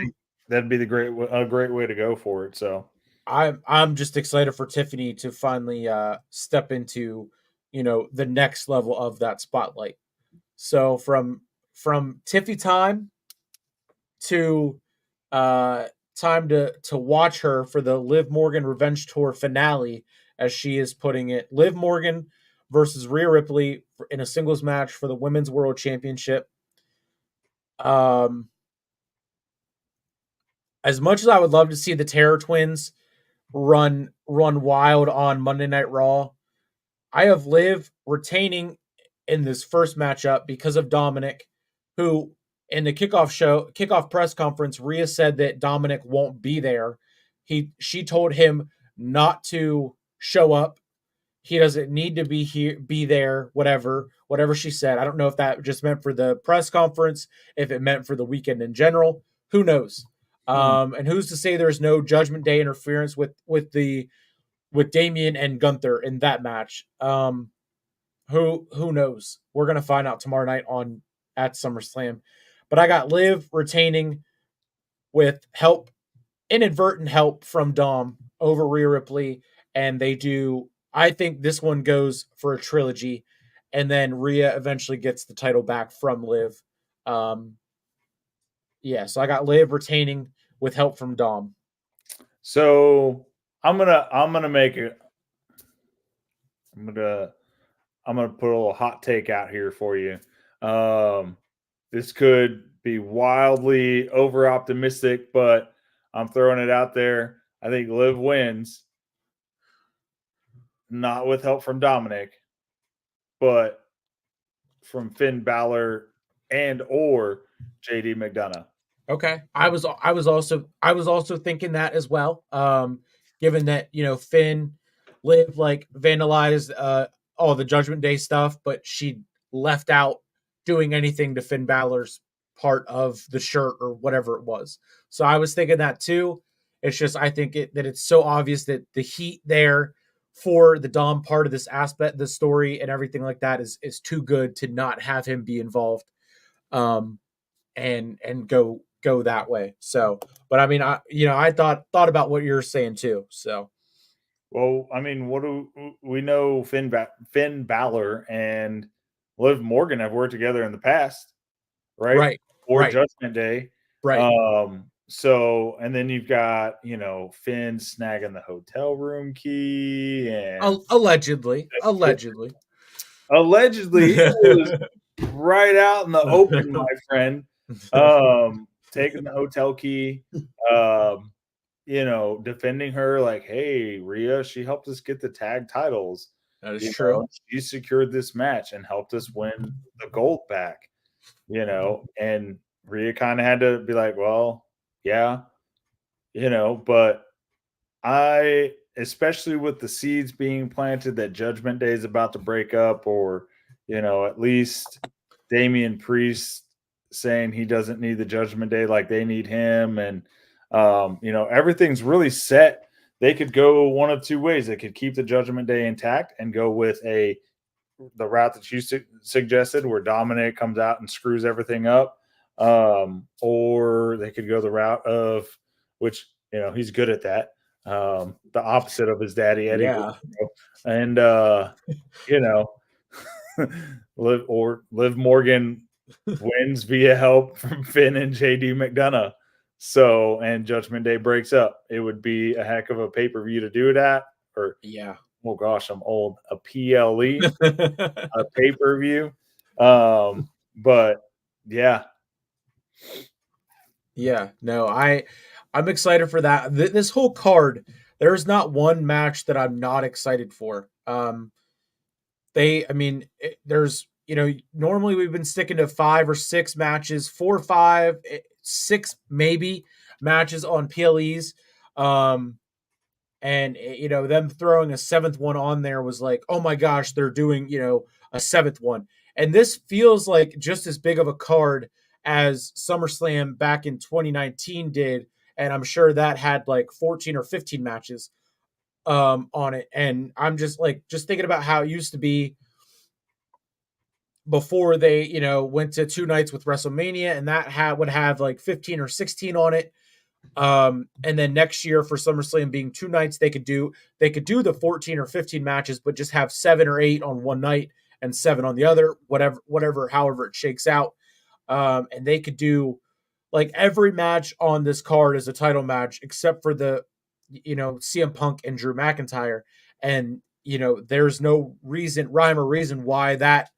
that'd be a great way to go for it. So I'm just excited for Tiffany to finally step into the next level of that spotlight. So from Tiffy time to uh time to watch her for the Liv Morgan Revenge Tour finale, as she is putting it. Liv Morgan versus Rhea Ripley in a singles match for the Women's World Championship. Um, as much as I would love to see the Terror Twins run wild on Monday Night Raw, I have Liv retaining in this first matchup because of Dominic, who in the kickoff press conference, Rhea said that Dominic won't be there. She told him not to show up. He doesn't need to be there, whatever she said. I don't know if that just meant for the press conference, if it meant for the weekend in general. Who knows? hmm. And who's to say there's no Judgment Day interference with Damian and Gunther in that match? Who knows? We're gonna find out tomorrow night on at SummerSlam. But I got Liv retaining with inadvertent help from Dom over Rhea Ripley, and they do. I think this one goes for a trilogy, and then Rhea eventually gets the title back from Liv. Um, yeah, so I got Liv retaining with help from Dom. So I'm gonna make it. I'm gonna I'm gonna put a little hot take out here for you. Um, this could be wildly over optimistic, but I'm throwing it out there. I think Liv wins, not with help from Dominic, but from Finn Balor and or JD McDonough. Okay. I was also thinking that as well. Given that, Finn Liv like vandalized all the Judgment Day stuff, but she left out doing anything to Finn Balor's part of the shirt or whatever it was. So I was thinking that too. It's just I think that it's so obvious that the heat there for the Dom part of this aspect, the story and everything like that is too good to not have him be involved, um, and go that way. So, but I mean, I thought about what you're saying too. So Well, I mean, what do we know? Finn Balor and Liv Morgan have worked together in the past, right? right, Or right, Judgment Day. right. So and then you've got, Finn snagging the hotel room key and Allegedly. allegedly it was right out in the open, my friend. Taking the hotel key, um, defending her like, hey, Rhea, she helped us get the tag titles. That is true. She secured this match and helped us win the gold back, and Rhea kind of had to be like, well, yeah, but I, especially with the seeds being planted that Judgment Day is about to break up, or, at least Damian Priest saying he doesn't need the Judgment Day like they need him. And, everything's really set. They could go one of two ways. They could keep the Judgment Day intact and go with the route that you suggested, where Dominic comes out and screws everything up. Or they could go the route of, which, he's good at that, the opposite of his daddy Eddie Yeah. and you know Liv Morgan wins via help from Finn and JD McDonough. So, and Judgment Day breaks up. It would be a heck of a pay-per-view to do that. Or, Yeah. oh gosh, I'm old. A PLE, a pay-per-view. But yeah. Yeah, no, I'm excited for that. This whole card, there's not one match that I'm not excited for. I mean, there's, normally we've been sticking to 5 or 6 matches, 4, 5, 6 maybe matches on PLEs. And them throwing a 7th one on there was like, oh my gosh, they're doing, a 7th one. And this feels like just as big of a card as SummerSlam back in 2019 did, and I'm sure that had like 14 or 15 matches on it. And I'm just thinking about how it used to be before they, went to 2 nights with WrestleMania, and that would have like 15 or 16 on it. And then next year for SummerSlam being 2 nights, they could do the 14 or 15 matches, but just have 7 or 8 on one night and 7 on the other, however it shakes out. And they could do like every match on this card is a title match, except for the, CM Punk and Drew McIntyre. And, there's no rhyme or reason why that,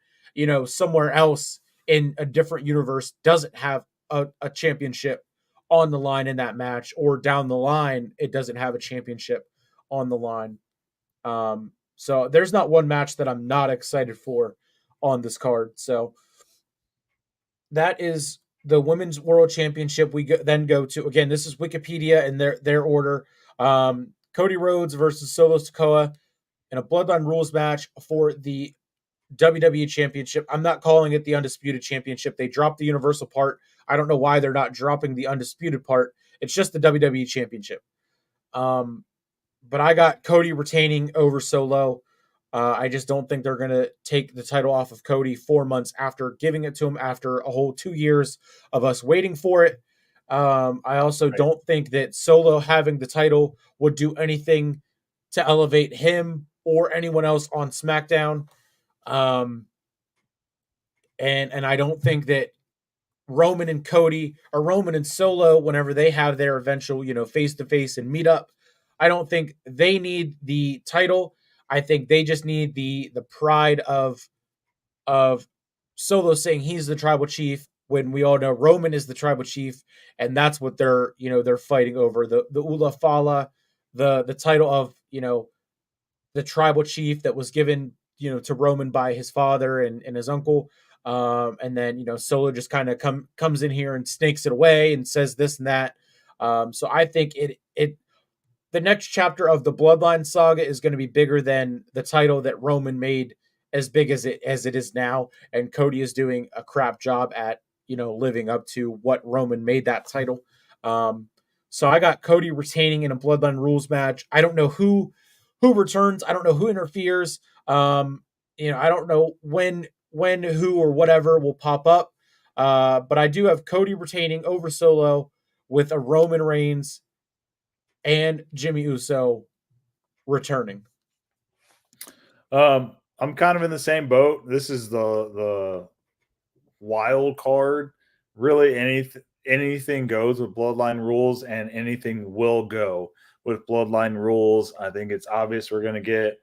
somewhere else in a different universe doesn't have a championship on the line in that match, or down the line it doesn't have a championship on the line. So there's not one match that I'm not excited for on this card. So that is the Women's World Championship. Then go to, again, this is Wikipedia and their order. Cody Rhodes versus Solo Sikoa in a Bloodline Rules match for the WWE Championship. I'm not calling it the Undisputed Championship. They dropped the Universal part. I don't know why they're not dropping the Undisputed part. It's just the WWE Championship. But I got Cody retaining over Solo. I just don't think they're going to take the title off of Cody 4 months after giving it to him after a whole 2 years of us waiting for it. I also don't think that Solo having the title would do anything to elevate him or anyone else on SmackDown. And I don't think that Roman and Cody, or Roman and Solo, whenever they have their eventual, face to face and meet up, I don't think they need the title. I think they just need the pride of Solo saying he's the tribal chief, when we all know Roman is the tribal chief, and that's what they're fighting over, the Ula Fala, the title of, the tribal chief that was given, to Roman by his father and his uncle. And then, Solo just kind of comes in here and snakes it away and says this and that. So I think the next chapter of the Bloodline saga is going to be bigger than the title that Roman made as big as it is now, and Cody is doing a crap job at living up to what Roman made that title. Um, so I got Cody retaining in a Bloodline Rules match. I don't know who returns. I don't know who interferes. I don't know when who or whatever will pop up. But I do have Cody retaining over Solo with a Roman Reigns and Jimmy Uso returning. I'm kind of in the same boat. This is the wild card. Really, anything goes with Bloodline Rules, and anything will go with Bloodline Rules. I think it's obvious we're going to get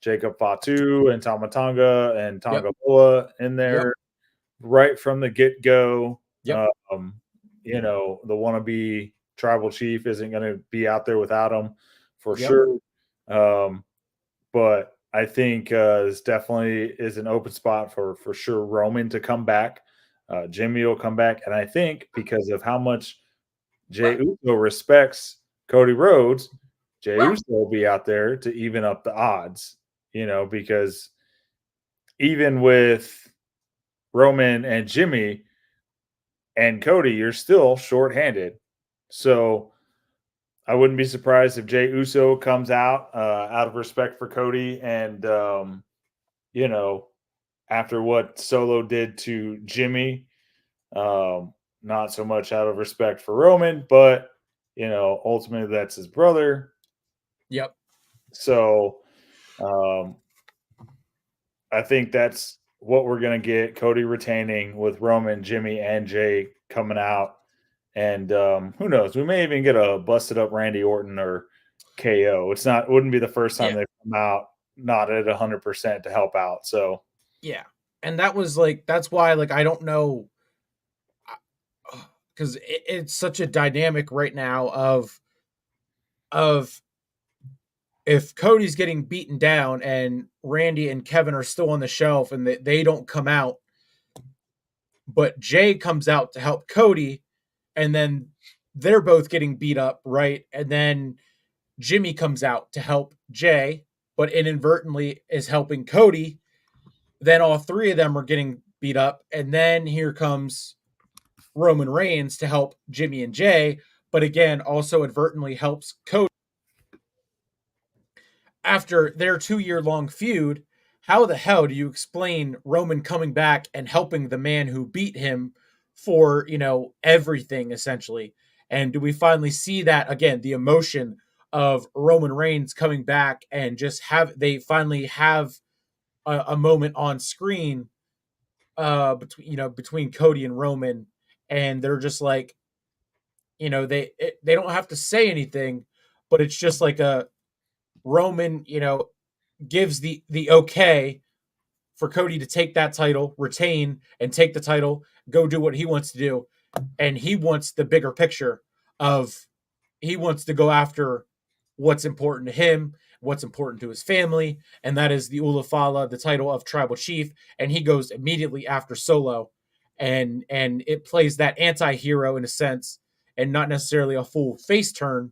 Jacob Fatu and Tama Tonga and Yep. Tonga Loa in there Yep. right from the get go. Yep. The wannabe tribal chief isn't going to be out there without him for Yep. sure. But I think this definitely is an open spot for sure Roman to come back. Jimmy will come back. And I think because of how much Jey Uso respects Cody Rhodes, Jey Uso will be out there to even up the odds, because even with Roman and Jimmy and Cody, you're still shorthanded. So I wouldn't be surprised if Jey Uso comes out of respect for Cody and, after what Solo did to Jimmy, not so much out of respect for Roman, but, ultimately that's his brother. Yep. So I think that's what we're going to get. Cody retaining with Roman, Jimmy, and Jay coming out. And who knows? We may even get a busted up Randy Orton or KO. Wouldn't be the first time they come out not at 100% to help out. So yeah, and that's why I don't know, because it's such a dynamic right now of if Cody's getting beaten down and Randy and Kevin are still on the shelf and they don't come out, but Jay comes out to help Cody, and then they're both getting beat up, right? And then Jimmy comes out to help Jay, but inadvertently is helping Cody. Then all three of them are getting beat up, and then here comes Roman Reigns to help Jimmy and Jay, but again also advertently helps Cody. After their 2-year long feud, how the hell do you explain Roman coming back and helping the man who beat him for, everything essentially? And do we finally see that again, the emotion of Roman Reigns coming back and just they finally have a moment on screen between Cody and Roman, and they're just like, they don't have to say anything, but it's just like a Roman, gives the okay for Cody to take that title, retain, and take the title, go do what he wants to do. And he wants the bigger picture of he wants to go after what's important to him, what's important to his family, and that is the Ulafala, the title of tribal chief. And he goes immediately after Solo, and it plays that anti-hero in a sense, and not necessarily a full face turn,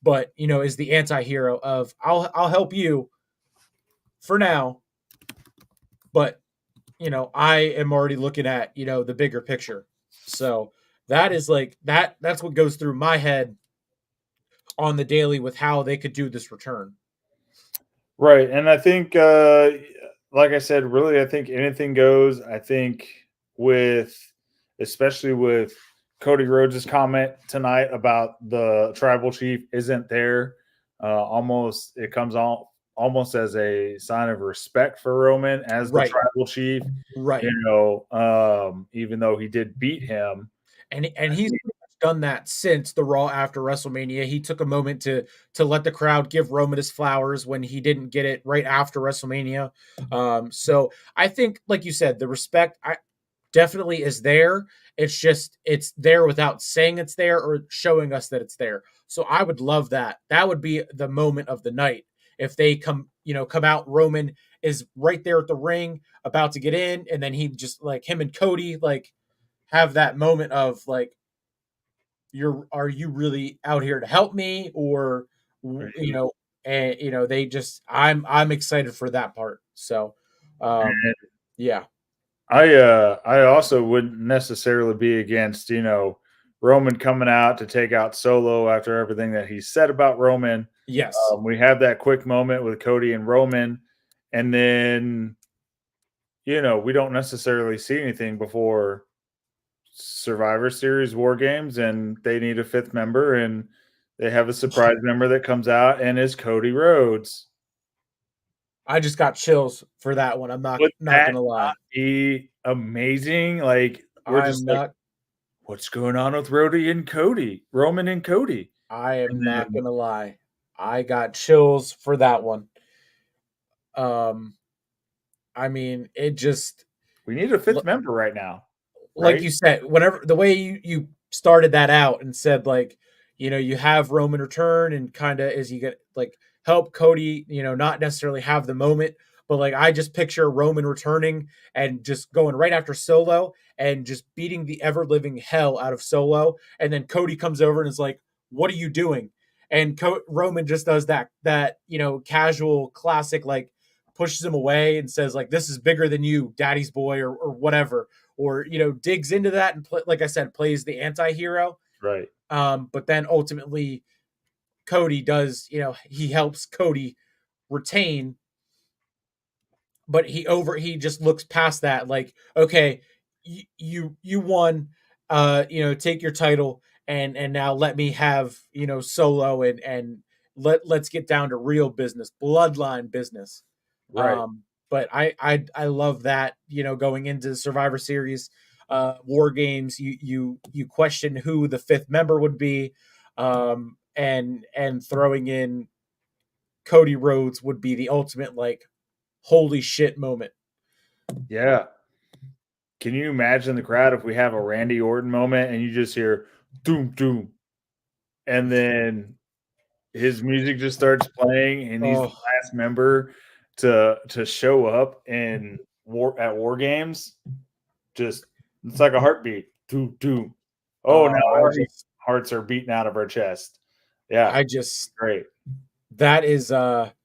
but is the anti-hero of I'll help you for now, but I am already looking at the bigger picture. So that is that's what goes through my head on the daily with how they could do this return. right, and I think like I said, really I think anything goes. I think especially with Cody Rhodes' comment tonight about the tribal chief isn't there, almost it comes on almost as a sign of respect for Roman as the tribal chief, right? Even though he did beat him, and he's done that since the Raw after WrestleMania. He took a moment to let the crowd give Roman his flowers when he didn't get it right after WrestleMania. So I think, like you said, the respect definitely is there. It's there without saying it's there or showing us that it's there. So I would love that. That would be the moment of the night if they come out. Roman is right there at the ring about to get in, and then he just him and Cody have that moment of are you really out here to help me, or and they just I'm excited for that part. So yeah, I also wouldn't necessarily be against, Roman coming out to take out Solo after everything that he said about Roman. Yes. We have that quick moment with Cody and Roman, and then we don't necessarily see anything before Survivor Series War Games, and they need a fifth member, and they have a surprise member that comes out and is Cody Rhodes. I just got chills for that one. I'm not Would not that gonna lie. not be amazing? Like we're I'm just like, not what's going on with Rhodey and Cody, Roman and Cody, I and am not then gonna lie. I got chills for that one. Um, I mean, it just we need a fifth member right now, like right? you said, whenever the way you started that out and said like, you have Roman return and kind of as you get like help Cody, not necessarily have the moment, but like I just picture Roman returning and just going right after Solo and just beating the ever living hell out of Solo, and then Cody comes over and is like, "What are you doing?" And Roman just does that casual classic like pushes him away and says like, "This is bigger than you, daddy's boy," or whatever, or digs into that and like I said, plays the anti-hero. Right. But then ultimately Cody does, he helps Cody retain, but he just looks past that like, okay, you won, take your title, and now let me have, Solo, and let's get down to real business, bloodline business. Right. But I love that, going into the Survivor Series, War Games, you question who the fifth member would be, and throwing in Cody Rhodes would be the ultimate like holy shit moment. Yeah. Can you imagine the crowd if we have a Randy Orton moment and you just hear doom doom, and then his music just starts playing, and he's the Oh, last member to show up in War Games? Just it's like a heartbeat. Doom doom. Oh, now I our just hearts are beating out of our chest. Yeah, I just great. that is that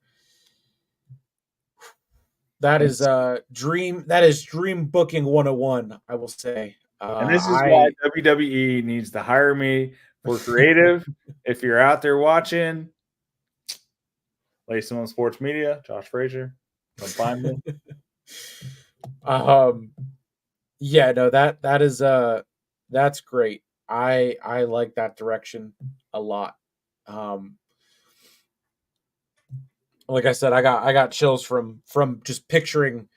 And is dream booking 101, I will say. And this is why I WWE needs to hire me for creative. If you're out there watching, Lacey on Sports Media, Josh Frazier, come find me. um yeah, no, that is that's great. I like that direction a lot. Um like I said, I got chills from just picturing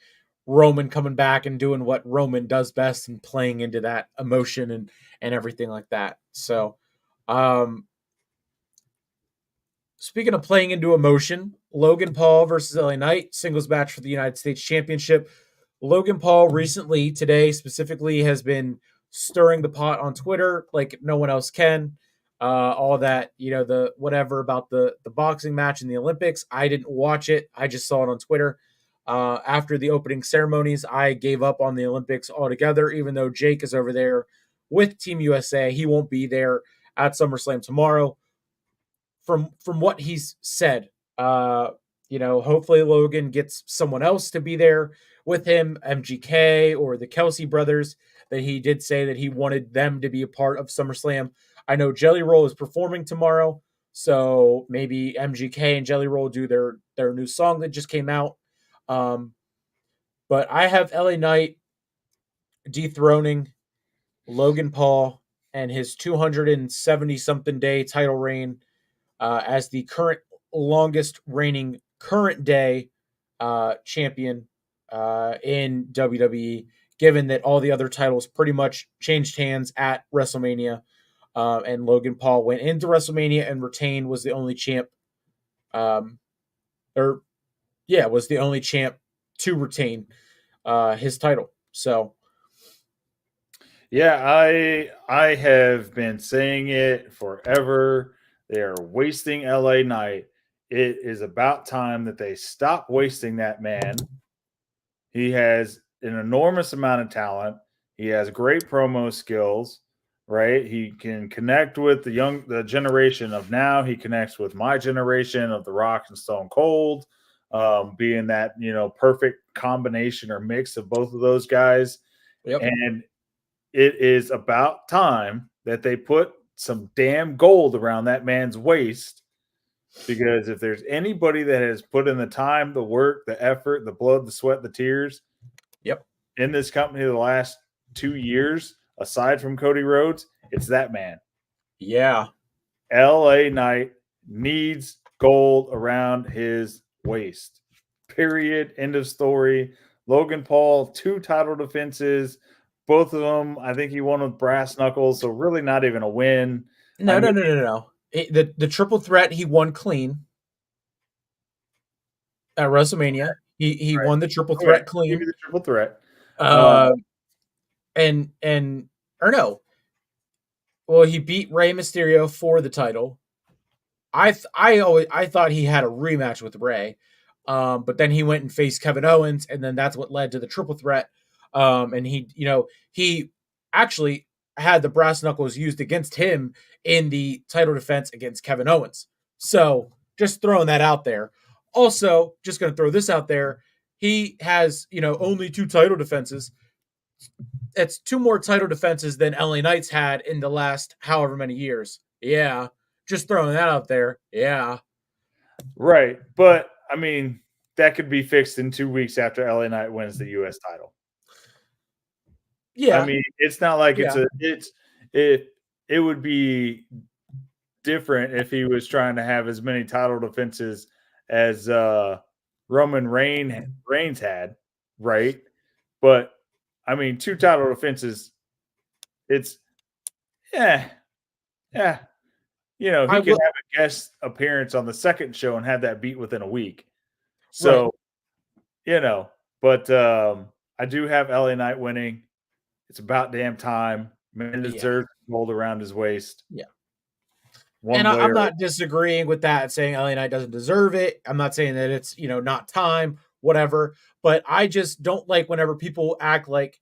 Roman coming back and doing what Roman does best and playing into that emotion and everything like that. So, um speaking of playing into emotion, Logan Paul versus LA Knight, singles match for the United States Championship. Logan Paul recently, today specifically, has been stirring the pot on Twitter like no one else can. All that, the whatever about the boxing match in the Olympics. I didn't watch it. I just saw it on Twitter. After the opening ceremonies, I gave up on the Olympics altogether, even though Jake is over there with Team USA. He won't be there at SummerSlam tomorrow. From what he's said, hopefully Logan gets someone else to be there with him, MGK or the Kelsey brothers. That he did say that he wanted them to be a part of SummerSlam. I know Jelly Roll is performing tomorrow, so maybe MGK and Jelly Roll do their new song that just came out. Um, but I have LA Knight dethroning Logan Paul and his 270 something day title reign, as the current longest reigning current day champion in WWE, given that all the other titles pretty much changed hands at WrestleMania. And Logan Paul went into WrestleMania and retained, was the only champ, um, or yeah, was the only champ to retain his title. So, Yeah, I have been saying it forever. They are wasting LA Knight. It is about time that they stop wasting that man. He has an enormous amount of talent. He has great promo skills, right? He can connect with the generation of now. He connects with my generation of The Rock and Stone Cold. being that, perfect combination or mix of both of those guys. Yep. And it is about time that they put some damn gold around that man's waist, because if there's anybody that has put in the time, the work, the effort, the blood, the sweat, the tears Yep. in this company the last 2 years, aside from Cody Rhodes, it's that man. Yeah. LA Knight needs gold around his waist. Period. End of story. Logan Paul, 2 title defenses. Both of them, I think he won with brass knuckles, so really not even a win. No, I no, mean, no, no, no, no. The triple threat he won clean at WrestleMania. He right. won the triple Okay. threat Give you clean. the triple threat. Uh, and or no. Well, he beat Rey Mysterio for the title. I thought he had a rematch with Rey, but then he went and faced Kevin Owens, and then that's what led to the triple threat. And he actually had the brass knuckles used against him in the title defense against Kevin Owens. So just throwing that out there. Also, just going to throw this out there. He has only 2 title defenses. It's 2 more title defenses than LA Knights had in the last however many years. Yeah. Just throwing that out there. Yeah. Right. But I mean, that could be fixed in 2 weeks after LA Knight wins the US title. I Yeah. mean, it's not like Yeah. it would be different if he was trying to have as many title defenses as Roman Reigns had, right? But I mean, 2 title defenses, it's yeah, yeah. I He could will. have a guest appearance on the second show and have that beat within a week. Right. So, you know, but I do have LA Knight winning. It's about damn time. Man Yeah. deserves gold around his waist, Yeah. And one way I'm or not disagreeing with that, saying LA Knight doesn't deserve it. I'm not saying that it's, not time, whatever. But I just don't like whenever people act like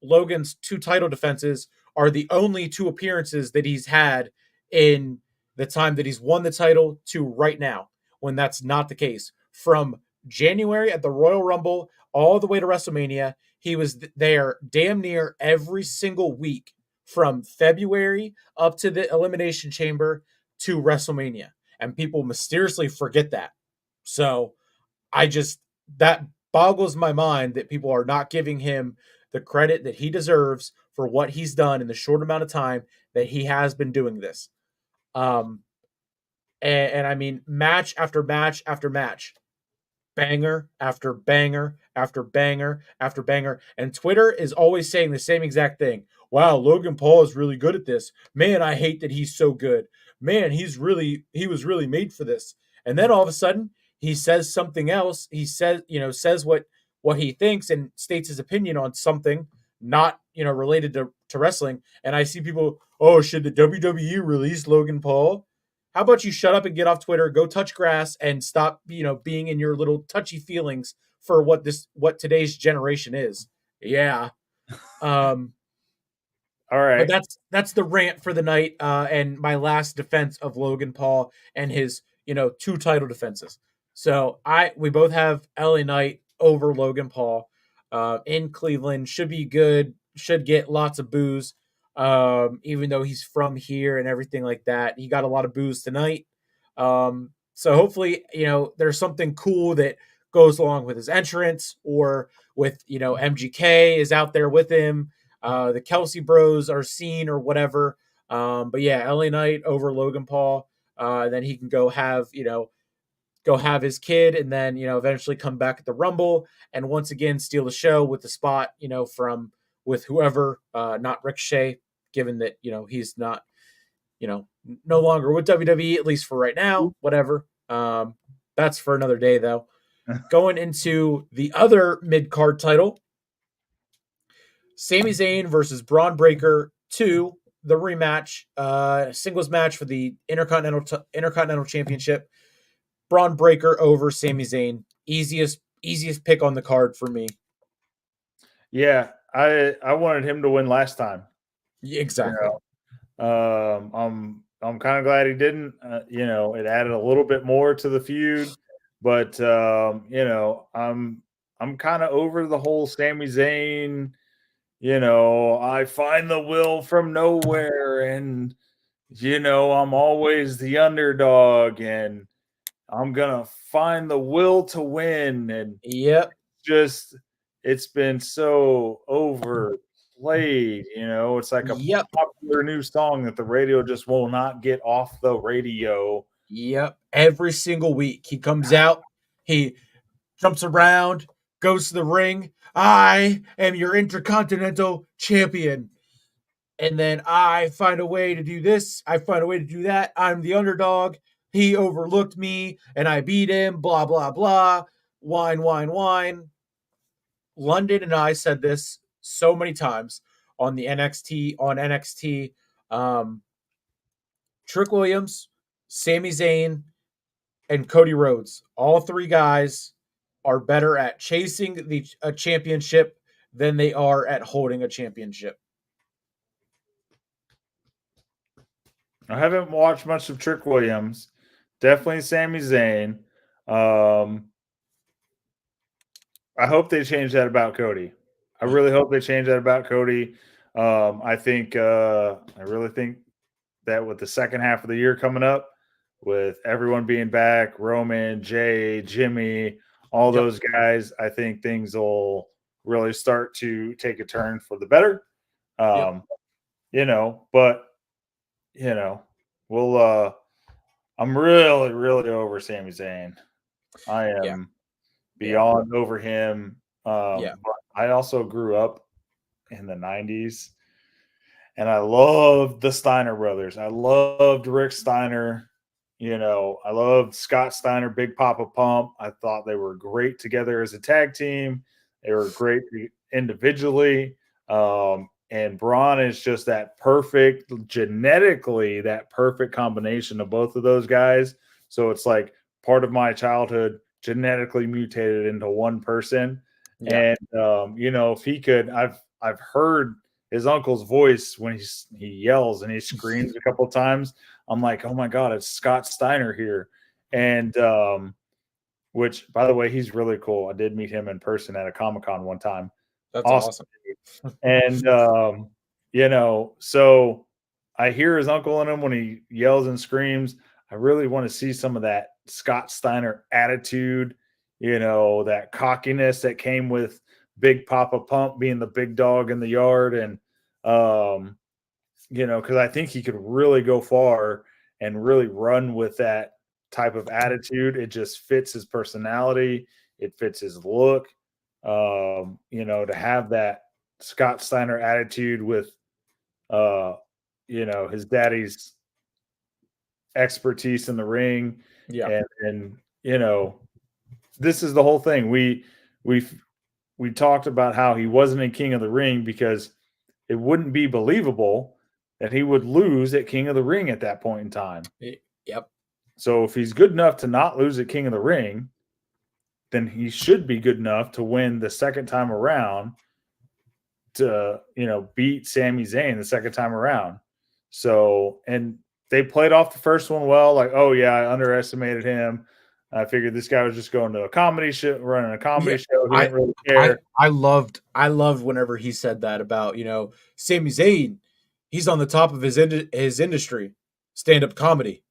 Logan's 2 title defenses are the only 2 appearances that he's had in the time that he's won the title to right now, when that's not the case. From January at the Royal Rumble all the way to WrestleMania, he was there damn near every single week from February up to the Elimination Chamber to WrestleMania. And people mysteriously forget that. So that boggles my mind that people are not giving him the credit that he deserves for what he's done in the short amount of time that he has been doing this. Um, and I mean, match after match after match, banger after banger after banger after banger. And Twitter is always saying the same exact thing. Wow, Logan Paul is really good at this. Man, I hate that he's so good. Man, he was really made for this. And then all of a sudden, he says something else. He says what he thinks and states his opinion on something not, related to wrestling. And I see people, oh, should the WWE release Logan Paul? How about you shut up and get off Twitter, go touch grass, and stop, being in your little touchy feelings for what today's generation is. Yeah. Um, All but right. that's the rant for the night, and my last defense of Logan Paul and his, 2 title defenses. So we both have LA Knight over Logan Paul in Cleveland. Should be good. Should get lots of boos. Even though he's from here and everything like that, he got a lot of boos tonight. So hopefully, there's something cool that goes along with his entrance, or with, MGK is out there with him. The Kelsey Bros are seen or whatever. But yeah, LA Knight over Logan Paul. Then he can go have his kid, and then eventually come back at the Rumble and once again steal the show with the spot, from with whoever, not Ricochet, given that he's not, no longer with WWE, at least for right now. Whatever. That's for another day, though. Going into the other mid card title, Sami Zayn versus Braun Breaker 2, the rematch, singles match for the Intercontinental Championship. Braun Breaker over Sami Zayn. Easiest pick on the card for me. Yeah, I wanted him to win last time. Exactly. I'm kind of glad he didn't. It added a little bit more to the feud. But I'm kind of over the whole Sami Zayn. I find the will from nowhere, and I'm always the underdog, and I'm gonna find the will to win, and Yep. just it's been so overplayed. It's like a Yep. popular new song that the radio just will not get off the radio. Yep. Every single week he comes out, he jumps around, goes to the ring. I am your intercontinental champion. And then I find a way to do this. I find a way to do that. I'm the underdog. He overlooked me and I beat him. Blah, blah, blah. Wine, wine, wine. London and I said this so many times on the NXT. Um, Trick Williams, Sami Zayn, and Cody Rhodes. All three guys are better at chasing a championship than they are at holding a championship. I haven't watched much of Trick Williams. Definitely Sami Zayn. I hope they change that about Cody. I really hope they change that about Cody. I really think that with the second half of the year coming up, with everyone being back, Roman, Jay, Jimmy, all Yep. those guys, I think things will really start to take a turn for the better. Yep. But we'll I'm really, really over Sami Zayn. I Yeah. am beyond over him. Yeah. But I also grew up in the 90s, and I loved the Steiner brothers. I loved Rick Steiner. I loved Scott Steiner, Big Papa Pump. I thought they were great together as a tag team. They were great individually. And Braun is just that perfect, genetically, that perfect combination of both of those guys. So it's like part of my childhood genetically mutated into one person. Yeah. And if he could, I've heard his uncle's voice when he yells and he screams a couple times. I'm like, oh my god, it's Scott Steiner here, and which, by the way, he's really cool. I did meet him in person at a Comic-Con one time. That's Awesome. awesome. And so I hear his uncle in him when he yells and screams. I really want to see some of that Scott Steiner attitude, that cockiness that came with Big Papa Pump being the big dog in the yard. And because I think he could really go far and really run with that type of attitude. It just fits his personality, it fits his look. To have that Scott Steiner attitude with his daddy's expertise in the ring. Yeah. And this is the whole thing. We talked about how he wasn't in King of the Ring because it wouldn't be believable that he would lose at King of the Ring at that point in time. Yep. So if he's good enough to not lose at King of the Ring, then he should be good enough to win the second time around, to beat Sami Zayn the second time around. So, and they played off the first one well, like, oh yeah, I underestimated him. I figured this guy was just going to a comedy show, running a comedy show. He didn't really care. I loved whenever he said that about, Sami Zayn, he's on the top of his industry, stand-up comedy.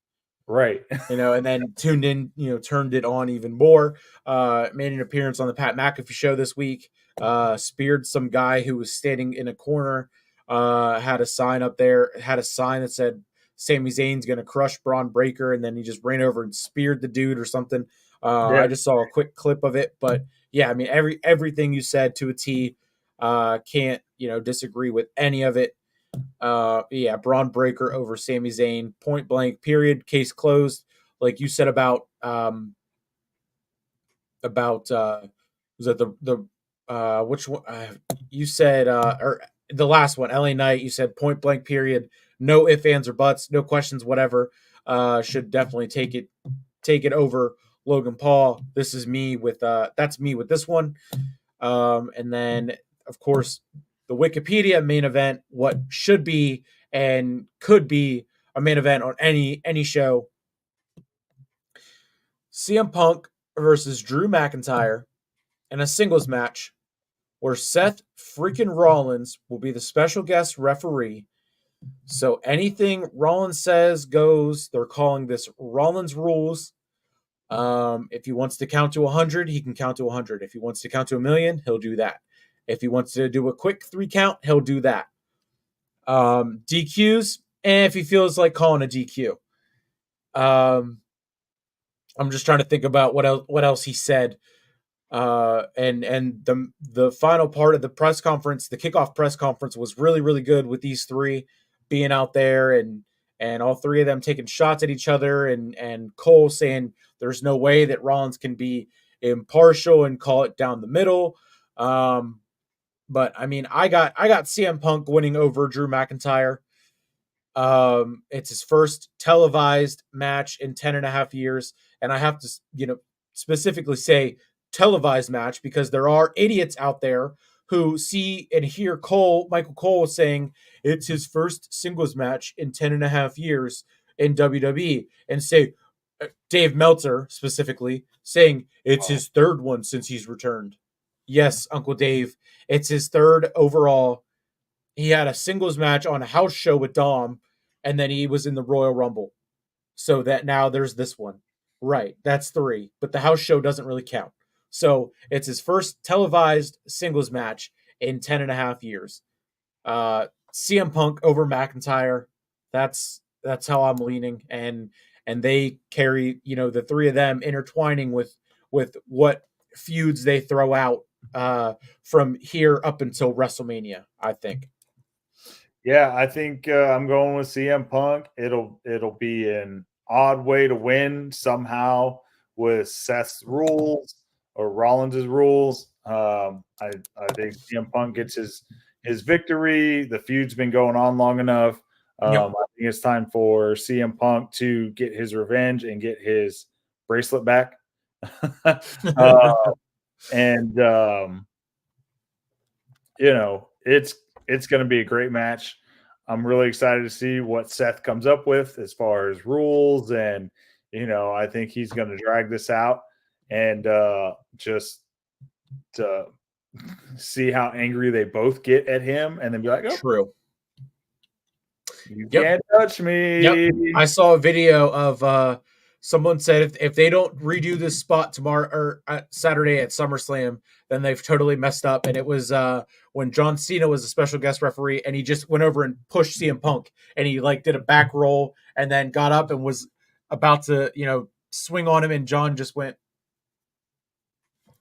Right. And then turned it on even more. Made an appearance on the Pat McAfee show this week. Speared some guy who was standing in a corner. Had a sign up there, had a sign that said Sami Zayn's gonna crush Braun Breaker, and then he just ran over and speared the dude or something. Yeah. I just saw a quick clip of it, but yeah, I mean everything you said to a T. Can't disagree with any of it. Yeah, Braun Breaker over Sami Zayn, point blank, period, case closed. Like you said about was it the which one you said or the last one, LA Knight, you said point blank, period, no ifs, ands, or buts, no questions, whatever. Should definitely take it over Logan Paul. This is me with that's me with this one. And then of course the Wikipedia main event, what should be and could be a main event on any show. CM Punk versus Drew McIntyre in a singles match where Seth freaking Rollins will be the special guest referee. So anything Rollins says goes. They're calling this Rollins rules. If he wants to count to 100, he can count to 100. If he wants to count to 1,000,000, he'll do that. If he wants to do a quick 3 count, he'll do that. DQs, and if he feels like calling a DQ. I'm just trying to think about what else he said. And the final part of the press conference, the kickoff press conference, was really, really good with these three being out there and all three of them taking shots at each other, and Cole saying there's no way that Rollins can be impartial and call it down the middle. But I mean, I got CM Punk winning over Drew McIntyre. It's his first televised match in 10.5 years. And I have to, specifically say televised match because there are idiots out there who see and hear Michael Cole saying it's his first singles match in 10.5 years in WWE and say, Dave Meltzer specifically saying it's his third one since he's returned. Yes, Uncle Dave, it's his third overall. He had a singles match on a house show with Dom, and then he was in the Royal Rumble. So that now there's this one. Right, that's 3, but the house show doesn't really count. So it's his first televised singles match in 10.5 years. CM Punk over McIntyre. That's how I'm leaning, and they carry the 3 of them intertwining with what feuds they throw out from here up until WrestleMania, I think. Yeah, I think I'm going with CM Punk. It'll be an odd way to win somehow with Seth's rules or Rollins' rules. I think CM Punk gets his victory. The feud's been going on long enough. I think it's time for CM Punk to get his revenge and get his bracelet back. It's going to be a great match. I'm really excited to see what Seth comes up with as far as rules. And, I think he's going to drag this out and just to see how angry they both get at him and then be like, oh, true. You can't touch me. Yep. I saw a video of someone said if they don't redo this spot tomorrow or Saturday at SummerSlam, then they've totally messed up. And it was when John Cena was a special guest referee, and he just went over and pushed CM Punk, and he did a back roll and then got up and was about to swing on him, and John just went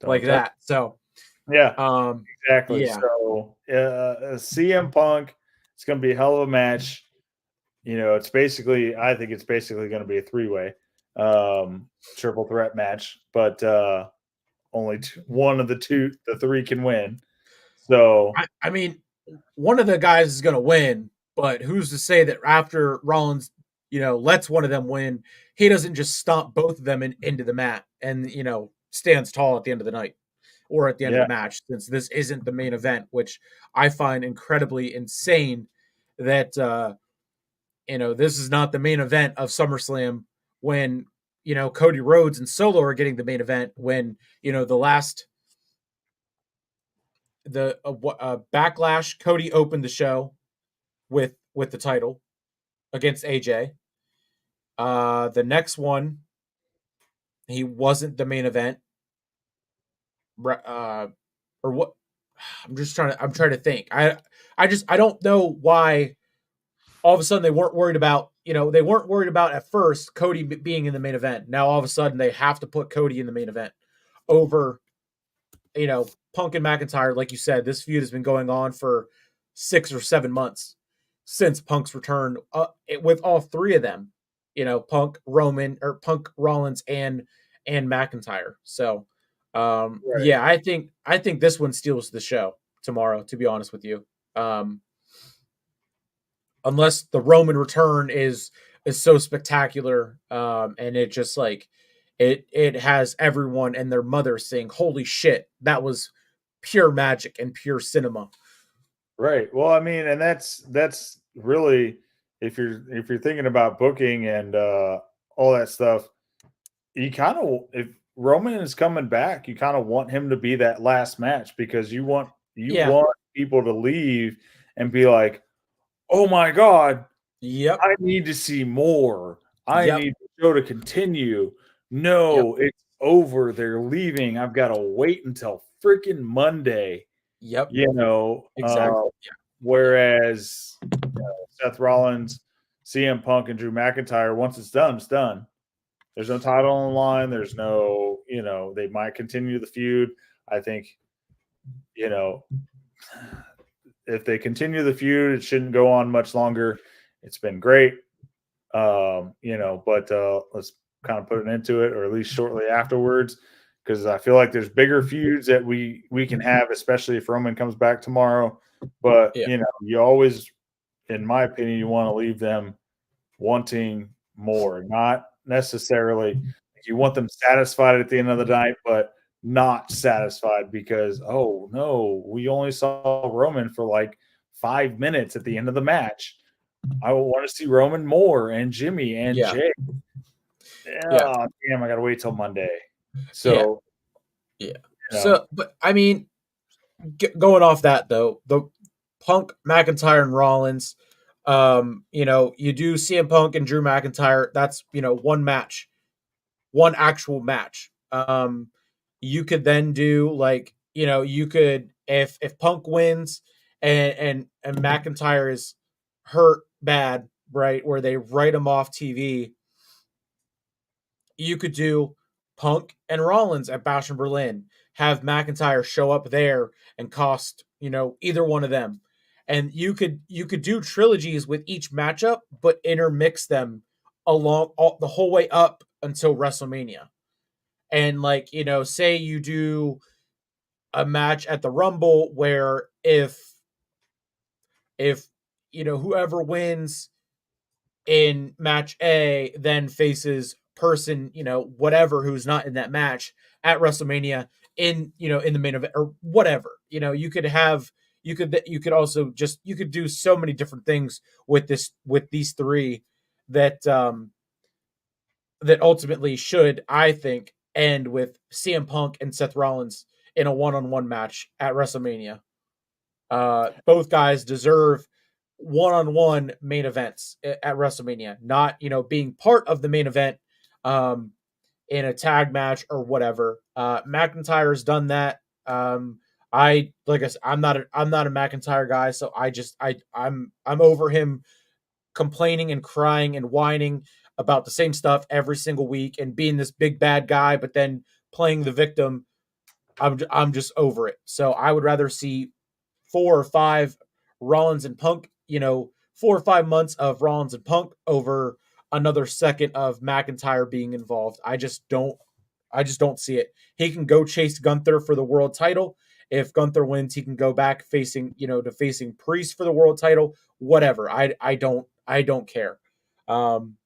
that. So yeah, exactly. Yeah. So CM Punk, it's going to be a hell of a match. I think it's basically going to be a 3-way triple threat match, but only one of the 3 can win. So I mean, one of the guys is going to win, but who's to say that after Rollins, lets one of them win, he doesn't just stomp both of them into the mat and stands tall at the end of the night or at the end of the match, since this isn't the main event, which I find incredibly insane that this is not the main event of SummerSlam when Cody Rhodes and Solo are getting the main event, when the Backlash, Cody opened the show with the title against AJ. The next one, he wasn't the main event. Or what? I'm trying to think. I don't know why all of a sudden they weren't worried about, they weren't worried about at first Cody being in the main event. Now all of a sudden they have to put Cody in the main event over, Punk and McIntyre. Like you said, this feud has been going on for 6 or 7 months since Punk's return, with all 3 of them, Punk, Rollins, and McIntyre. So, right. Yeah, I think this one steals the show tomorrow, to be honest with you. Unless the Roman return is so spectacular, and it just it has everyone and their mother saying, "Holy shit, that was pure magic and pure cinema." Right. Well, I mean, and that's really, if you're thinking about booking and all that stuff, you kind of, Roman is coming back, you kind of want him to be that last match because you want Yeah. people to leave and be like, "Oh my god, Yep. I need to see more. I Yep. need the show to continue. Yep. No, it's over. They're leaving. I've got to wait until freaking Monday." Yep. You know, Exactly. Yeah. whereas Seth Rollins, CM Punk, and Drew McIntyre, once it's done, it's done. There's no title on the line. There's no, they might continue the feud. I think, you know, if they continue the feud, it shouldn't go on much longer. It's been great. But let's kind of put an end to it, or at least shortly afterwards, because I feel like there's bigger feuds that we can have, especially if Roman comes back tomorrow. But Yeah. you always, in my opinion, you want to leave them wanting more, not necessarily you want them satisfied at the end of the night, but not satisfied because, oh no, we only saw Roman for like 5 minutes at the end of the match. I want to see Roman more and Jimmy and Yeah. Jay. Yeah. Oh, damn, I got to wait till Monday. Yeah. So, Yeah. you know, So, but I mean, going off that though, the Punk, McIntyre, and Rollins, you do CM Punk and Drew McIntyre. That's one match, one actual match. You could then do like you could if Punk wins and McIntyre is hurt bad, right, where they write him off TV. You could do Punk and Rollins at Bash in Berlin. Have McIntyre show up there and cost either one of them, and you could do trilogies with each matchup, but intermix them along the whole way up until WrestleMania. And like say you do a match at the Rumble where if whoever wins in match A then faces person, whatever who's not in that match at WrestleMania in the main event or whatever. You could do so many different things with these three that that ultimately should, I think, end with CM Punk and Seth Rollins in a one-on-one match at WrestleMania. Both guys deserve one-on-one main events at WrestleMania, not being part of the main event um, in a tag match or whatever. McIntyre's done that. I like I said, I'm not a McIntyre guy, so I'm over him complaining and crying and whining about the same stuff every single week and being this big bad guy, but then playing the victim. I'm just over it. So I would rather see 4 or 5 Rollins and Punk, 4 or 5 months of Rollins and Punk over another second of McIntyre being involved. I just don't see it. He can go chase Gunther for the world title. If Gunther wins, he can go back to facing Priest for the world title. Whatever. I don't care. Um,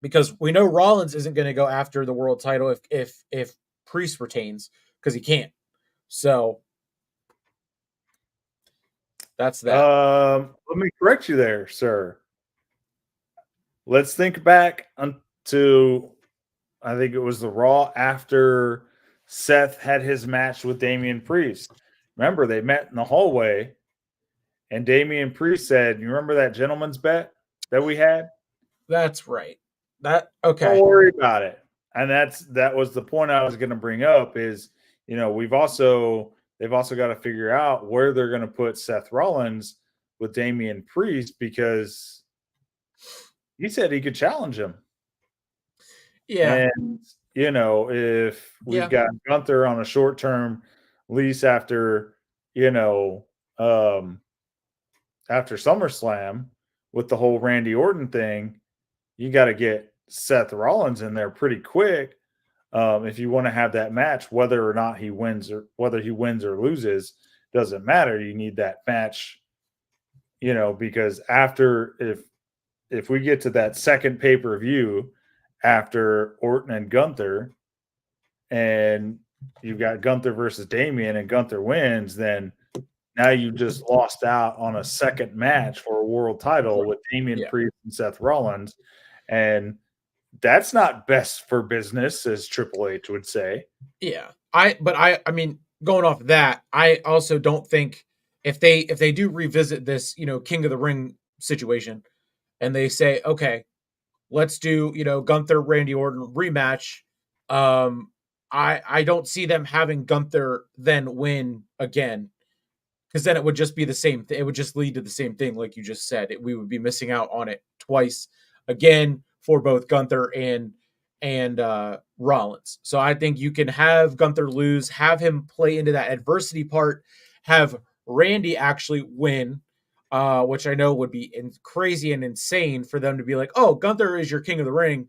because we know Rollins isn't going to go after the world title if Priest retains because he can't. So that's that. let me correct you there, sir. Let's think back to, I think it was the Raw after Seth had his match with Damian Priest. Remember, they met in the hallway, and Damian Priest said, "You remember that gentleman's bet that we had? That's right. Don't Okay. worry about it." And that was the point I was going to bring up. Is they've also got to figure out where they're going to put Seth Rollins with Damian Priest because he said he could challenge him. Yeah. And, if we've Yeah. got Gunther on a short term lease you know, um, after SummerSlam with the whole Randy Orton thing, you got to get Seth Rollins in there pretty quick. If you want to have that match, whether or not he wins or loses, doesn't matter. You need that match, because if we get to that second pay-per-view after Orton and Gunther, and you've got Gunther versus Damian and Gunther wins, then now you just lost out on a second match for a world title with Damian Yeah. Priest and Seth Rollins. And that's not best for business, as Triple H would say. Yeah. I mean, going off of that, I also don't think if they do revisit this, King of the Ring situation and they say, okay, let's do, Gunther Randy Orton rematch. I don't see them having Gunther then win again, because then it would just be the same thing. It would just lead to the same thing, like you just said. We would be missing out on it twice again for both Gunther and Rollins. So I think you can have Gunther lose, have him play into that adversity part, have Randy actually win, which I know would be crazy and insane for them to be like, "Oh, Gunther is your King of the Ring."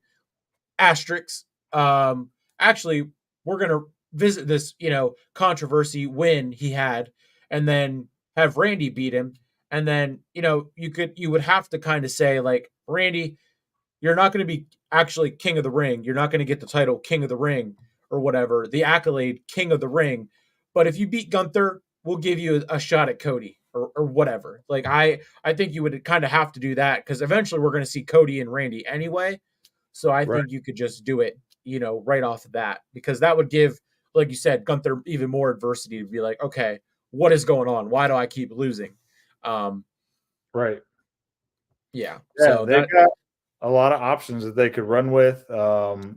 Asterisks. Actually, we're gonna visit this, controversy win he had, and then have Randy beat him, and then you would have to kind of say like, Randy, you're not going to be actually King of the Ring. You're not going to get the title King of the Ring or whatever, the accolade King of the Ring. But if you beat Gunther, we'll give you a shot at Cody or whatever. Like I think you would kind of have to do that because eventually we're going to see Cody and Randy anyway. So I Right. think you could just do it, right off of that, because that would give, like you said, Gunther even more adversity to be like, okay, what is going on? Why do I keep losing? Um, Right. yeah. Yeah, So they've that, got a lot of options that they could run with.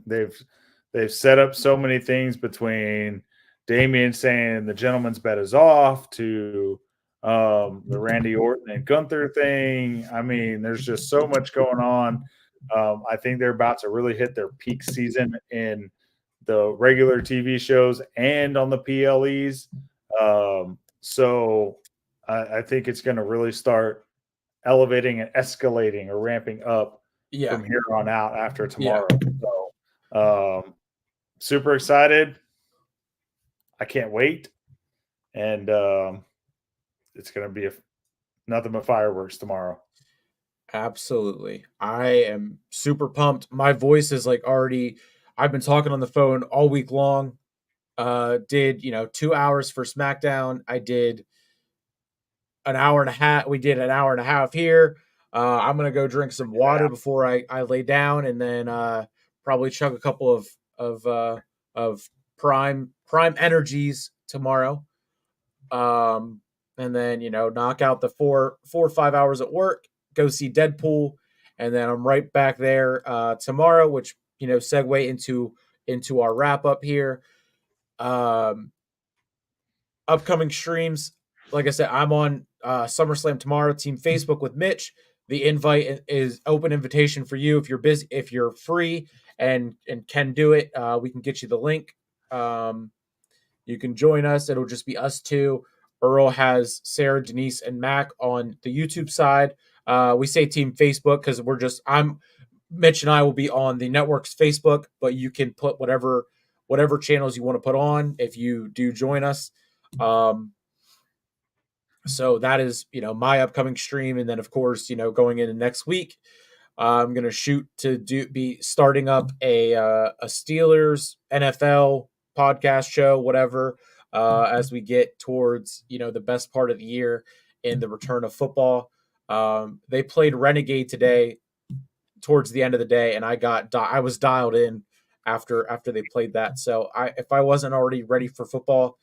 They've set up so many things between Damian saying the gentleman's bet is off to the Randy Orton and Gunther thing. I mean, there's just so much going on. I think they're about to really hit their peak season in the regular TV shows and on the PLEs. So I think it's going to really start elevating and escalating or ramping up yeah, from here on out after yeah. tomorrow. So, super excited. I can't wait. And it's going to be nothing but fireworks tomorrow. Absolutely. I am super pumped. My voice is like already, I've been talking on the phone all week long. Did, 2 hours for SmackDown. I did an hour and a half. We did an hour and a half here. I'm gonna go drink some water before I lay down, and then probably chug a couple of prime energies tomorrow. And then knock out the 4 or 5 hours at work, go see Deadpool, and then I'm right back there tomorrow, which segue into our wrap up here. Um, Upcoming streams, like I said, I'm on SummerSlam tomorrow, Team Facebook with Mitch. The invite is open invitation for you if you're busy, if you're free and can do it. We can get you the link. You can join us. It'll just be us two. Earl has Sarah, Denise, and Mac on the YouTube side. We say Team Facebook because I'm Mitch and I will be on the network's Facebook, but you can put whatever channels you want to put on if you do join us. So that is my upcoming stream, and then of course going into next week, I'm gonna shoot to be starting up a Steelers NFL podcast show, whatever, as we get towards the best part of the year in the return of football. They played Renegade today towards the end of the day, and I was dialed in after they played that. So if I wasn't already ready for football,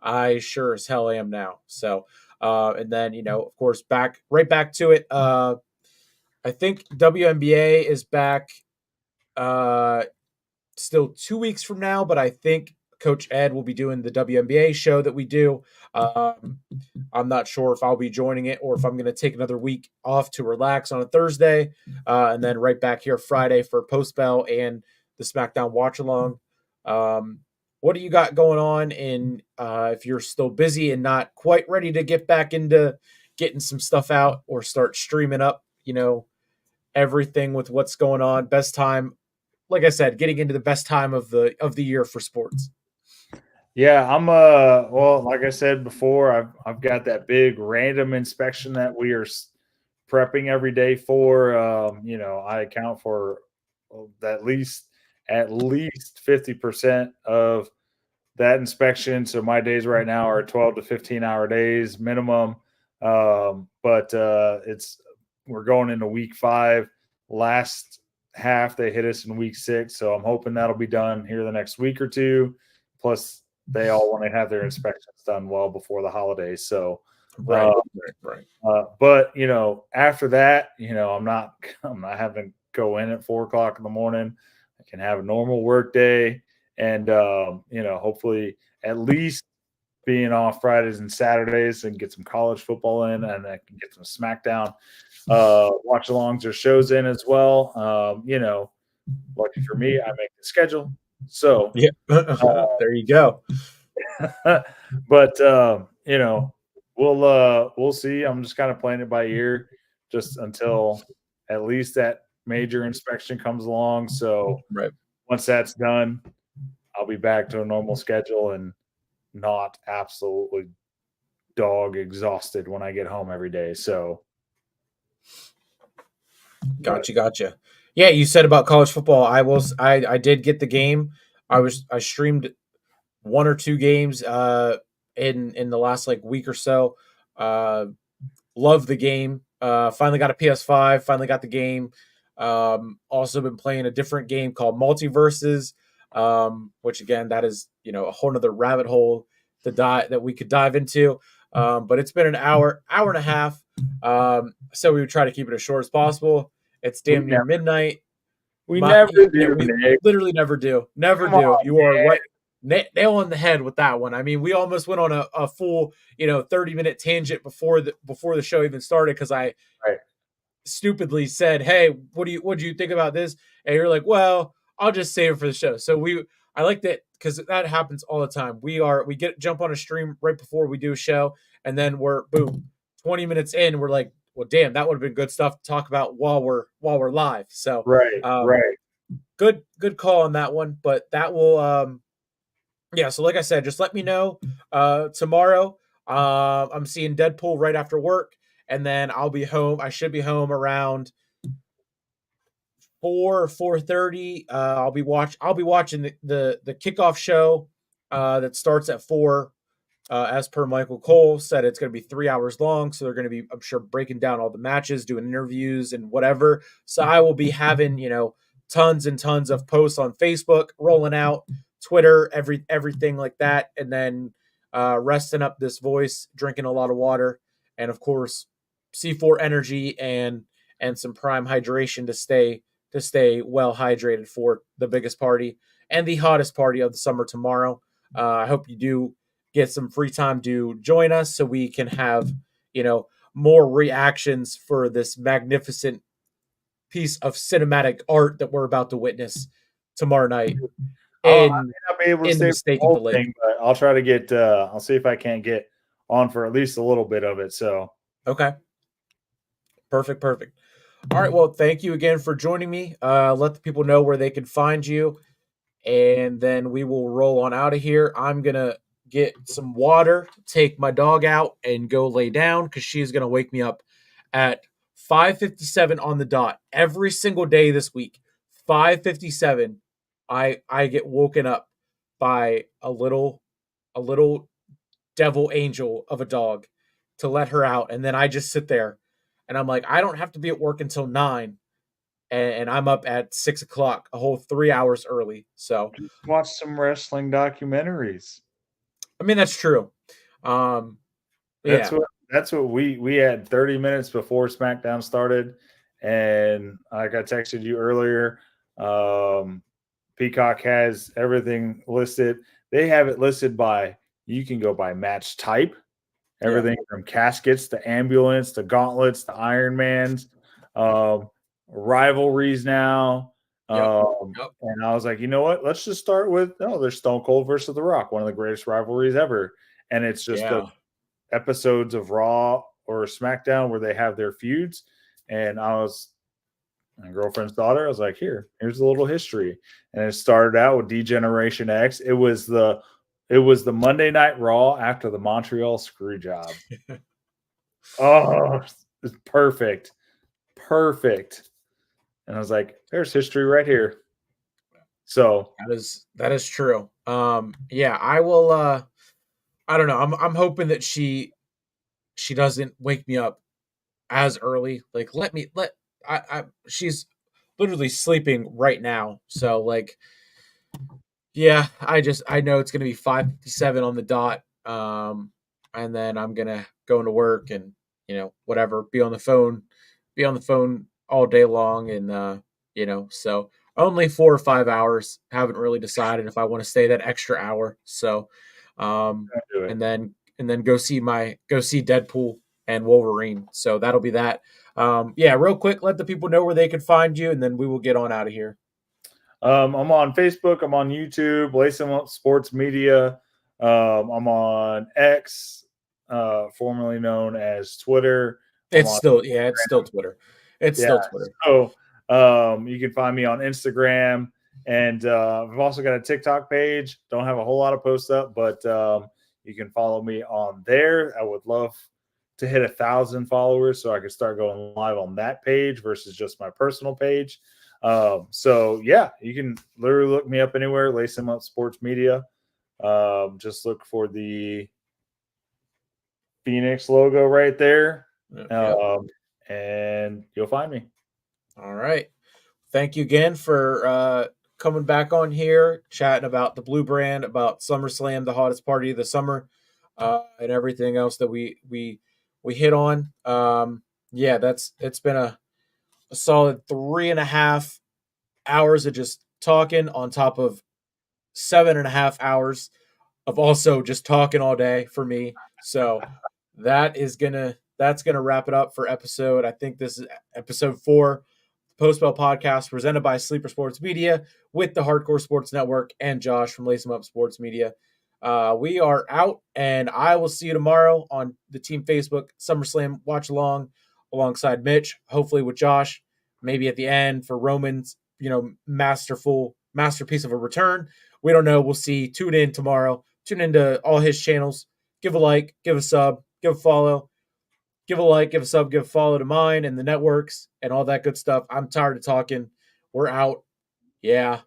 I sure as hell am now. So and then of course right back to it. I think WNBA is back still 2 weeks from now, but I think Coach Ed will be doing the WNBA show that we do. I'm not sure if I'll be joining it or if I'm going to take another week off to relax on a Thursday, and then right back here Friday for Post Bell and the SmackDown Watch Along. What do you got going on? If you're still busy and not quite ready to get back into getting some stuff out or start streaming up, everything with what's going on. Best time, like I said, getting into the best time of the year for sports. Yeah, I'm well, like I said before, I've got that big random inspection that we are prepping every day for. I account for at least 50% of that inspection. So my days right now are 12 to 15-hour days minimum. But we're going into week 5. Last half. They hit us in week 6, so I'm hoping that'll be done here the next week or two. Plus, they all want to have their inspections done well before the holidays. So, Right, right. but after that, I'm not having to go in at 4 o'clock in the morning. I can have a normal work day, and hopefully at least being off Fridays and Saturdays and get some college football in, and I can get some SmackDown watch alongs or shows in as well. Lucky for me, I make the schedule. So, Yeah, there you go. but we'll see. I'm just kind of playing it by ear, just until at least that major inspection comes along. So Right. once that's done, I'll be back to a normal schedule and not absolutely dog exhausted when I get home every day. So Gotcha. Yeah, you said about college football. I did get the game. I streamed 1 or 2 games in the last like week or so. Love the game. Finally got a PS5, finally got the game. Also been playing a different game called Multiverses, which again that is a whole nother rabbit hole that we could dive into. But it's been an hour and a half. So we would try to keep it as short as possible. It's damn near midnight. We never do, We Nick. literally never do. Never Come do. on, You are Nick. right. Nail on the head with that one. I mean, we almost went on a full 30-minute tangent before the show even started because I Right. stupidly said, "Hey, what do you think about this?" And you're like, "Well, I'll just save it for the show." So I like that because that happens all the time. We jump on a stream right before we do a show, and then we're boom, 20 minutes in, we're like, "Well, damn, that would have been good stuff to talk about while we're live." So Right. good call on that one. But that will yeah, so like I said, just let me know tomorrow. I'm seeing Deadpool right after work, and then I'll be home. I should be home around 4:30. I'll be watching the kickoff show that starts at 4. As per Michael Cole said, it's going to be 3 hours long, so they're going to be, I'm sure, breaking down all the matches, doing interviews and whatever. So I will be having tons and tons of posts on Facebook rolling out, Twitter, everything like that, and then resting up this voice, drinking a lot of water, and of course C4 energy and some prime hydration to stay well hydrated for the biggest party and the hottest party of the summer tomorrow. I hope you do get some free time to join us so we can have more reactions for this magnificent piece of cinematic art that we're about to witness tomorrow night I may in not be able to in the stay for the mistake of the whole lake. thing, but I'll try to get. I'll see if I can't get on for at least a little bit of it. So Okay. Perfect. All right. Well, thank you again for joining me. Let the people know where they can find you, and then we will roll on out of here. I'm gonna get some water, take my dog out, and go lay down because she's gonna wake me up at 5:57 on the dot every single day this week. 5:57, I get woken up by a little devil angel of a dog to let her out, and then I just sit there, and I'm like, I don't have to be at work until 9, and I'm up at 6 o'clock, a whole 3 hours early. So just watch some wrestling documentaries. I mean, that's true. That's Yeah. what we had 30 minutes before SmackDown started, and like I texted you earlier, Peacock has everything listed. They have it listed by, you can go by match type, everything from caskets to ambulance to gauntlets to Ironmans, rivalries now. Yep. And I was like, you know what? Let's just start with there's Stone Cold versus The Rock, one of the greatest rivalries ever, and it's just the episodes of Raw or SmackDown where they have their feuds. And I was my girlfriend's daughter. I was like, here's a little history, and it started out with D-Generation X. It was the Monday Night Raw after the Montreal Screwjob. Oh, it's perfect. And I was like, there's history right here. So that is true. Yeah, I will. I don't know. I'm hoping that she doesn't wake me up as early. Like, let I she's literally sleeping right now. So like, yeah, I know it's gonna be 5:57 on the dot. And then I'm gonna go into work and whatever, be on the phone all day long, and so only 4 or 5 hours. Haven't really decided if I want to stay that extra hour. So, Do it. and then go see Deadpool and Wolverine. So that'll be that. Yeah, real quick, let the people know where they can find you, and then we will get on out of here. I'm on Facebook. I'm on YouTube. Lace 'em Up Sports Media. I'm on X, formerly known as Twitter. I'm It's on still yeah, it's still Twitter. It's yeah. still Twitter. So you can find me on Instagram, and I've also got a TikTok page. Don't have a whole lot of posts up, but you can follow me on there. I would love to hit 1,000 followers so I can start going live on that page versus just my personal page. So yeah, you can literally look me up anywhere. Lace 'em Up Sports Media. Just look for the Phoenix logo right there, Yep. and you'll find me. All right. Thank you again for coming back on here, chatting about the Blue Brand, about SummerSlam, the hottest party of the summer, and everything else that we hit on. Yeah, it's been a solid 3.5 hours of just talking on top of 7.5 hours of also just talking all day for me. So that's gonna wrap it up for episode. I think this is episode 4, Postbell Podcast, presented by Sleeper Sports Media with the Hardcore Sports Network and Josh from Lace 'em Up Sports Media. We are out, and I will see you tomorrow on the team Facebook SummerSlam watch along alongside Mitch, hopefully with Josh, maybe at the end for Roman's masterpiece of a return. We don't know. We'll see. Tune in tomorrow. Tune into all his channels. Give a like, give a sub, give a follow, give a like, give a sub, give a follow to mine and the networks and all that good stuff. I'm tired of talking. We're out. Yeah.